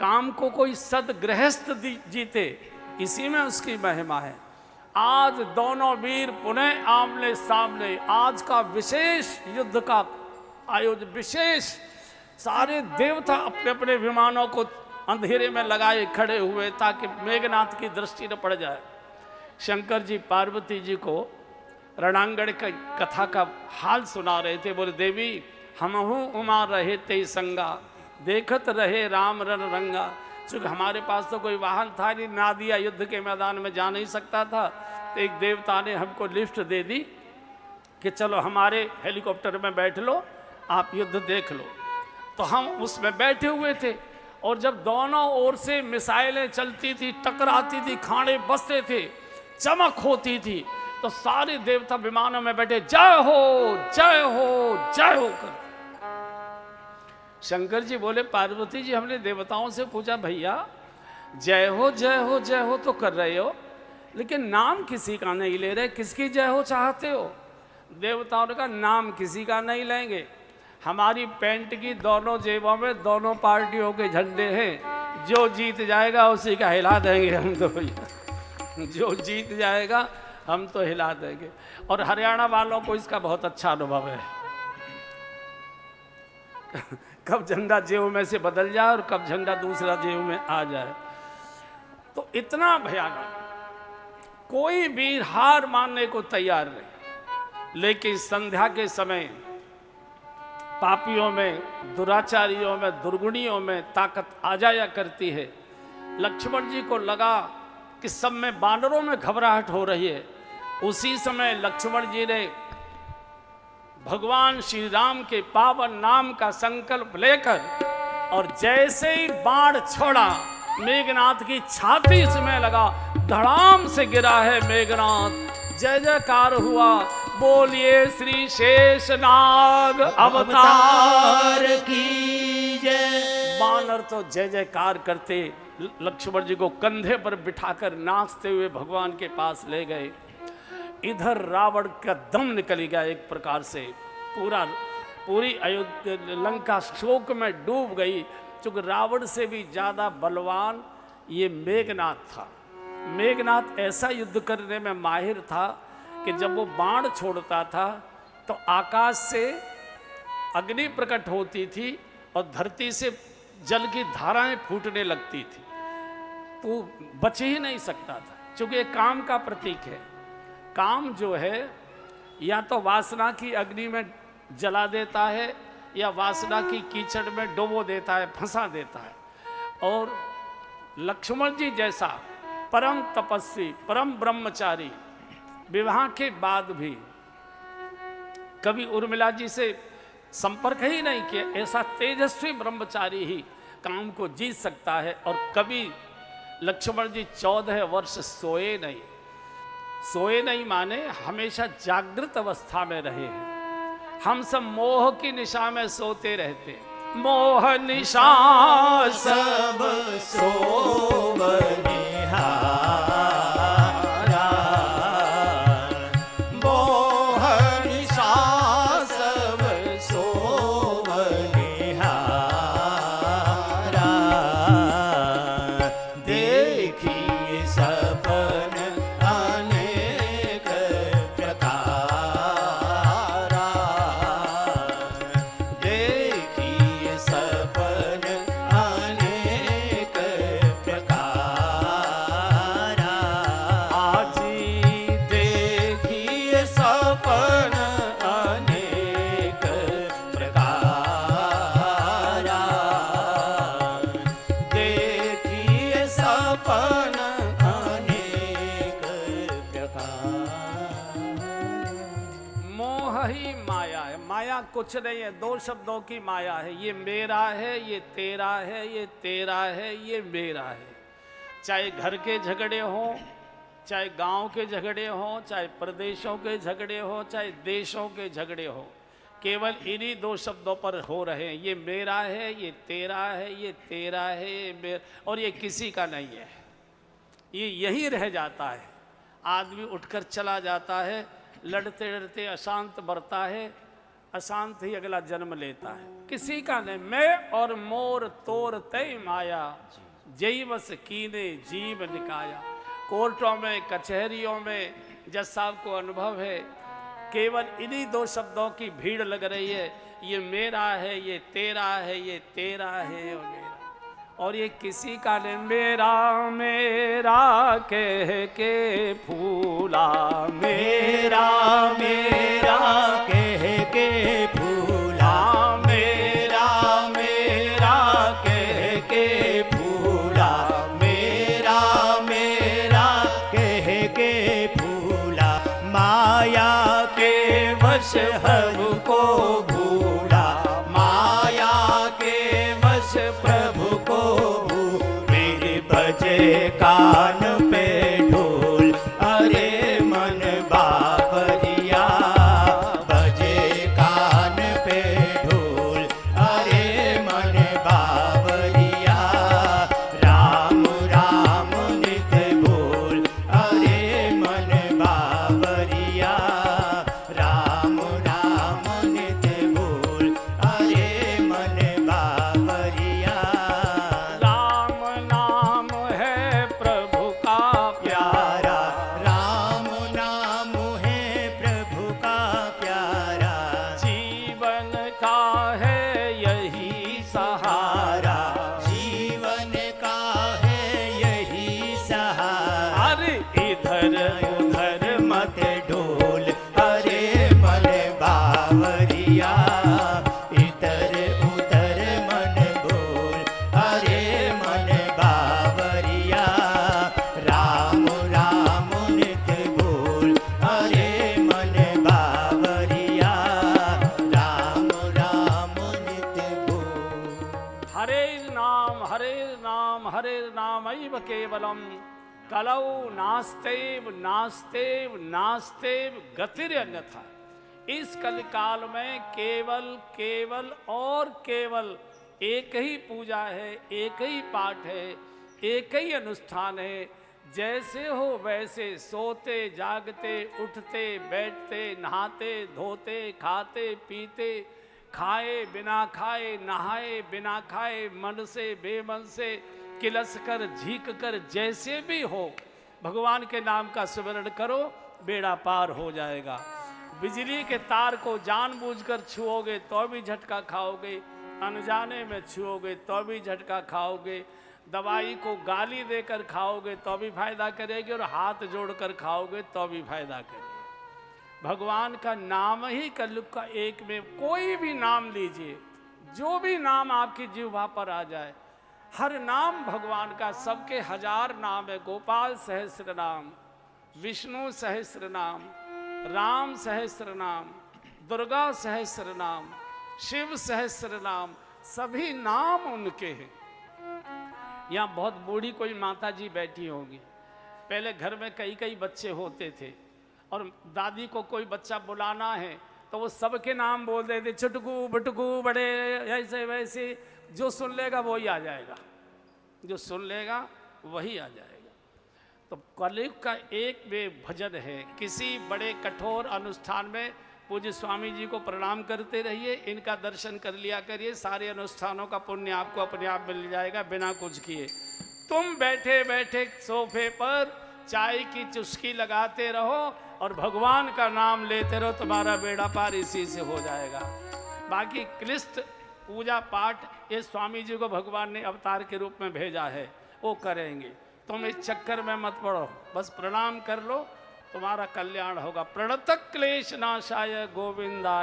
काम को कोई सदगृहस्थ जीते, इसी में उसकी महिमा है। आज दोनों वीर पुनः आमने सामने, आज का विशेष युद्ध का आयोजन, विशेष सारे देवता अपने अपने विमानों को अंधेरे में लगाए खड़े हुए ताकि मेघनाथ की दृष्टि न पड़ जाए। शंकर जी पार्वती जी को रणांगण की कथा का हाल सुना रहे थे। बोले, देवी हमहु उमा रहे ते संगा, देखत रहे राम रण रंगा। चूँकि हमारे पास तो कोई वाहन था नहीं, नादिया युद्ध के मैदान में जा नहीं सकता था, तो एक देवता ने हमको लिफ्ट दे दी कि चलो हमारे हेलीकॉप्टर में बैठ लो, आप युद्ध देख लो। तो हम उसमें बैठे हुए थे, और जब दोनों ओर से मिसाइलें चलती थी, टकराती थी, खाने बसते थे, चमक होती थी, तो सारे देवता विमानों में बैठे जय हो जय हो जय हो कर। शंकर जी बोले, पार्वती जी हमने देवताओं से पूछा, भैया जय हो जय हो जय हो तो कर रहे हो, लेकिन नाम किसी का नहीं ले रहे, किसकी जय हो चाहते हो? देवताओं ने कहा, नाम किसी का नहीं लेंगे, हमारी पैंट की दोनों जेबों में दोनों पार्टियों के झंडे हैं, जो जीत जाएगा उसी का हिला देंगे हम तो भैया, जो जीत जाएगा हम तो हिला देंगे। और हरियाणा वालों को इसका बहुत अच्छा अनुभव है, कब झंडा जेब में से बदल जाए और कब झंडा दूसरा जेब में आ जाए। तो इतना भयानक, कोई भी हार मानने को तैयार नहीं। लेकिन संध्या के समय पापियों में, दुराचारियों में, दुर्गुणियों में ताकत आ जाया करती है। लक्ष्मण जी को लगा कि सब में बानरों में घबराहट हो रही है। उसी समय लक्ष्मण जी ने भगवान श्री राम के पावन नाम का संकल्प लेकर और जैसे ही बाण छोड़ा, मेघनाथ की छाती इसमें लगा, धड़ाम से गिरा है मेघनाथ। जय जयकार हुआ, बोलिए श्री शेषनाग अवतार की जय। बानर तो जय जयकार करते लक्ष्मण जी को कंधे पर बिठाकर नाचते हुए भगवान के पास ले गए। इधर रावण का दम निकल गया एक प्रकार से, पूरी अयोध्या लंका शोक में डूब गई। क्योंकि रावण से भी ज़्यादा बलवान ये मेघनाथ था। मेघनाथ ऐसा युद्ध करने में माहिर था कि जब वो बाण छोड़ता था तो आकाश से अग्नि प्रकट होती थी और धरती से जल की धाराएं फूटने लगती थी, तो बच ही नहीं सकता था। क्योंकि एक काम का प्रतीक है। काम जो है या तो वासना की अग्नि में जला देता है या वासना की कीचड़ में डुबो देता है, फंसा देता है। और लक्ष्मण जी जैसा परम तपस्वी, परम ब्रह्मचारी, विवाह के बाद भी कभी उर्मिला जी से संपर्क ही नहीं किया, ऐसा तेजस्वी ब्रह्मचारी ही काम को जीत सकता है। और कभी लक्ष्मण जी 14 वर्ष सोए नहीं। सोए नहीं माने हमेशा जागृत अवस्था में रहे हैं। हम सब मोह की निशा में सोते रहते हैं। मोह निशा सब सोवनिहारा, मोह निशा सब सोवनिहारा, देखिए सपन अनेक प्रकारा, देखिए सपन अनेक प्रकारा, आजी देखिए सपन अनेक प्रकारा, देखिए सपन अनेक प्रकारा। मोह ही माया है। माया कुछ नहीं है, दो शब्दों की माया है। ये मेरा है, ये तेरा है, ये तेरा है, ये मेरा है। चाहे घर के झगड़े हों, चाहे गांव के झगड़े हों, चाहे प्रदेशों के झगड़े हों, चाहे देशों के झगड़े हों, केवल इन्हीं दो शब्दों पर हो रहे हैं। ये मेरा है, ये तेरा है, ये तेरा है, ये मेरा, और ये किसी का नहीं है। ये यही रह जाता है। आदमी उठकर चला जाता है, लड़ते लड़ते अशांत बढ़ता है, अशांत ही अगला जन्म लेता है। किसी का नहीं। मैं और मोर तोर तय माया, जय बस कीने जीव निकाया। कोर्टों में, कचहरियों में जज साहब को अनुभव है, केवल इन्हीं दो शब्दों की भीड़ लग रही है। ये मेरा है, ये तेरा है, ये तेरा है और मेरा, और ये किसी का नहीं। मेरा मेरा कह के फूला, मेरा मेरा कह के फूला, मेरा मेरा कह के फूला, मेरा मेरा कह के फूला, माया के वश हमको भूला, माया के वश प्रभु को भूल, मेरे बजे कान पे ढोल, अरे मन बाबरिया, बजे कान पे ढोल, अरे मन बाबरिया, राम राम नित बोल, अरे मन बाबरिया, राम राम नित बोल, अरे मन बाबरिया, राम नाम है प्रभु का प्यारा, राम नाम है प्रभु का प्यारा, जीवन का है यही सहारा। सहारा, जीवन का है यही सहारा, अरे इधर उधर मत ढोल, अरे मन बावरिया, इधर उधर मन बोल, अरे मन बावरिया, राम राम नित बोल, अरे मन बावरिया, राम राम नित बोल। हरे नाम हरे नाम हरे नाम ऐव केवलम, कलौ नास्तेव नास्तेव नास्तेव गतिरन्यथा। इस कलिकाल में केवल केवल और केवल एक ही पूजा है, एक ही पाठ है, एक ही अनुष्ठान है। जैसे हो वैसे सोते जागते उठते बैठते नहाते धोते खाते पीते, खाए बिना खाए, नहाए बिना खाए, मन से बेमन से, किलस कर झीक कर, जैसे भी हो भगवान के नाम का स्मरण करो, बेड़ा पार हो जाएगा। बिजली के तार को जानबूझकर छुओगे तो भी झटका खाओगे, अनजाने में छुओगे तो भी झटका खाओगे। दवाई को गाली देकर खाओगे तो भी फायदा करेगी, और हाथ जोड़कर खाओगे तो भी फायदा करेगी। भगवान का नाम ही कलयुग का एक में, कोई भी नाम लीजिए, जो भी नाम आपकी जिह्वा पर आ जाए, हर नाम भगवान का। सबके 1000 नाम है। गोपाल सहस्र नाम, विष्णु सहस्र नाम, राम सहस्र नाम, दुर्गा सहस्र नाम, शिव सहस्र नाम, सभी नाम उनके हैं। यहाँ बहुत बूढ़ी कोई माता जी बैठी होंगी। पहले घर में कई कई बच्चे होते थे और दादी को कोई बच्चा बुलाना है तो वो सबके नाम बोल देते, छुटकू बटकू बड़े ऐसे वैसे, जो सुन लेगा वही आ जाएगा, जो सुन लेगा वही आ जाएगा। तो कलयुग का एक वे भजन है। किसी बड़े कठोर अनुष्ठान में पूज्य स्वामी जी को प्रणाम करते रहिए, इनका दर्शन कर लिया करिए, सारे अनुष्ठानों का पुण्य आपको अपने आप मिल जाएगा बिना कुछ किए। तुम बैठे बैठे सोफे पर चाय की चुस्की लगाते रहो और भगवान का नाम लेते रहो, तुम्हारा बेड़ा पार इसी से हो जाएगा। बाकी क्लिष्ट पूजा पाठ ये स्वामी जी को भगवान ने अवतार के रूप में भेजा है, वो करेंगे। तुम इस चक्कर में मत पड़ो, बस प्रणाम कर लो, तुम्हारा कल्याण होगा। प्रणतः क्लेश नाशाय गोविंदाय।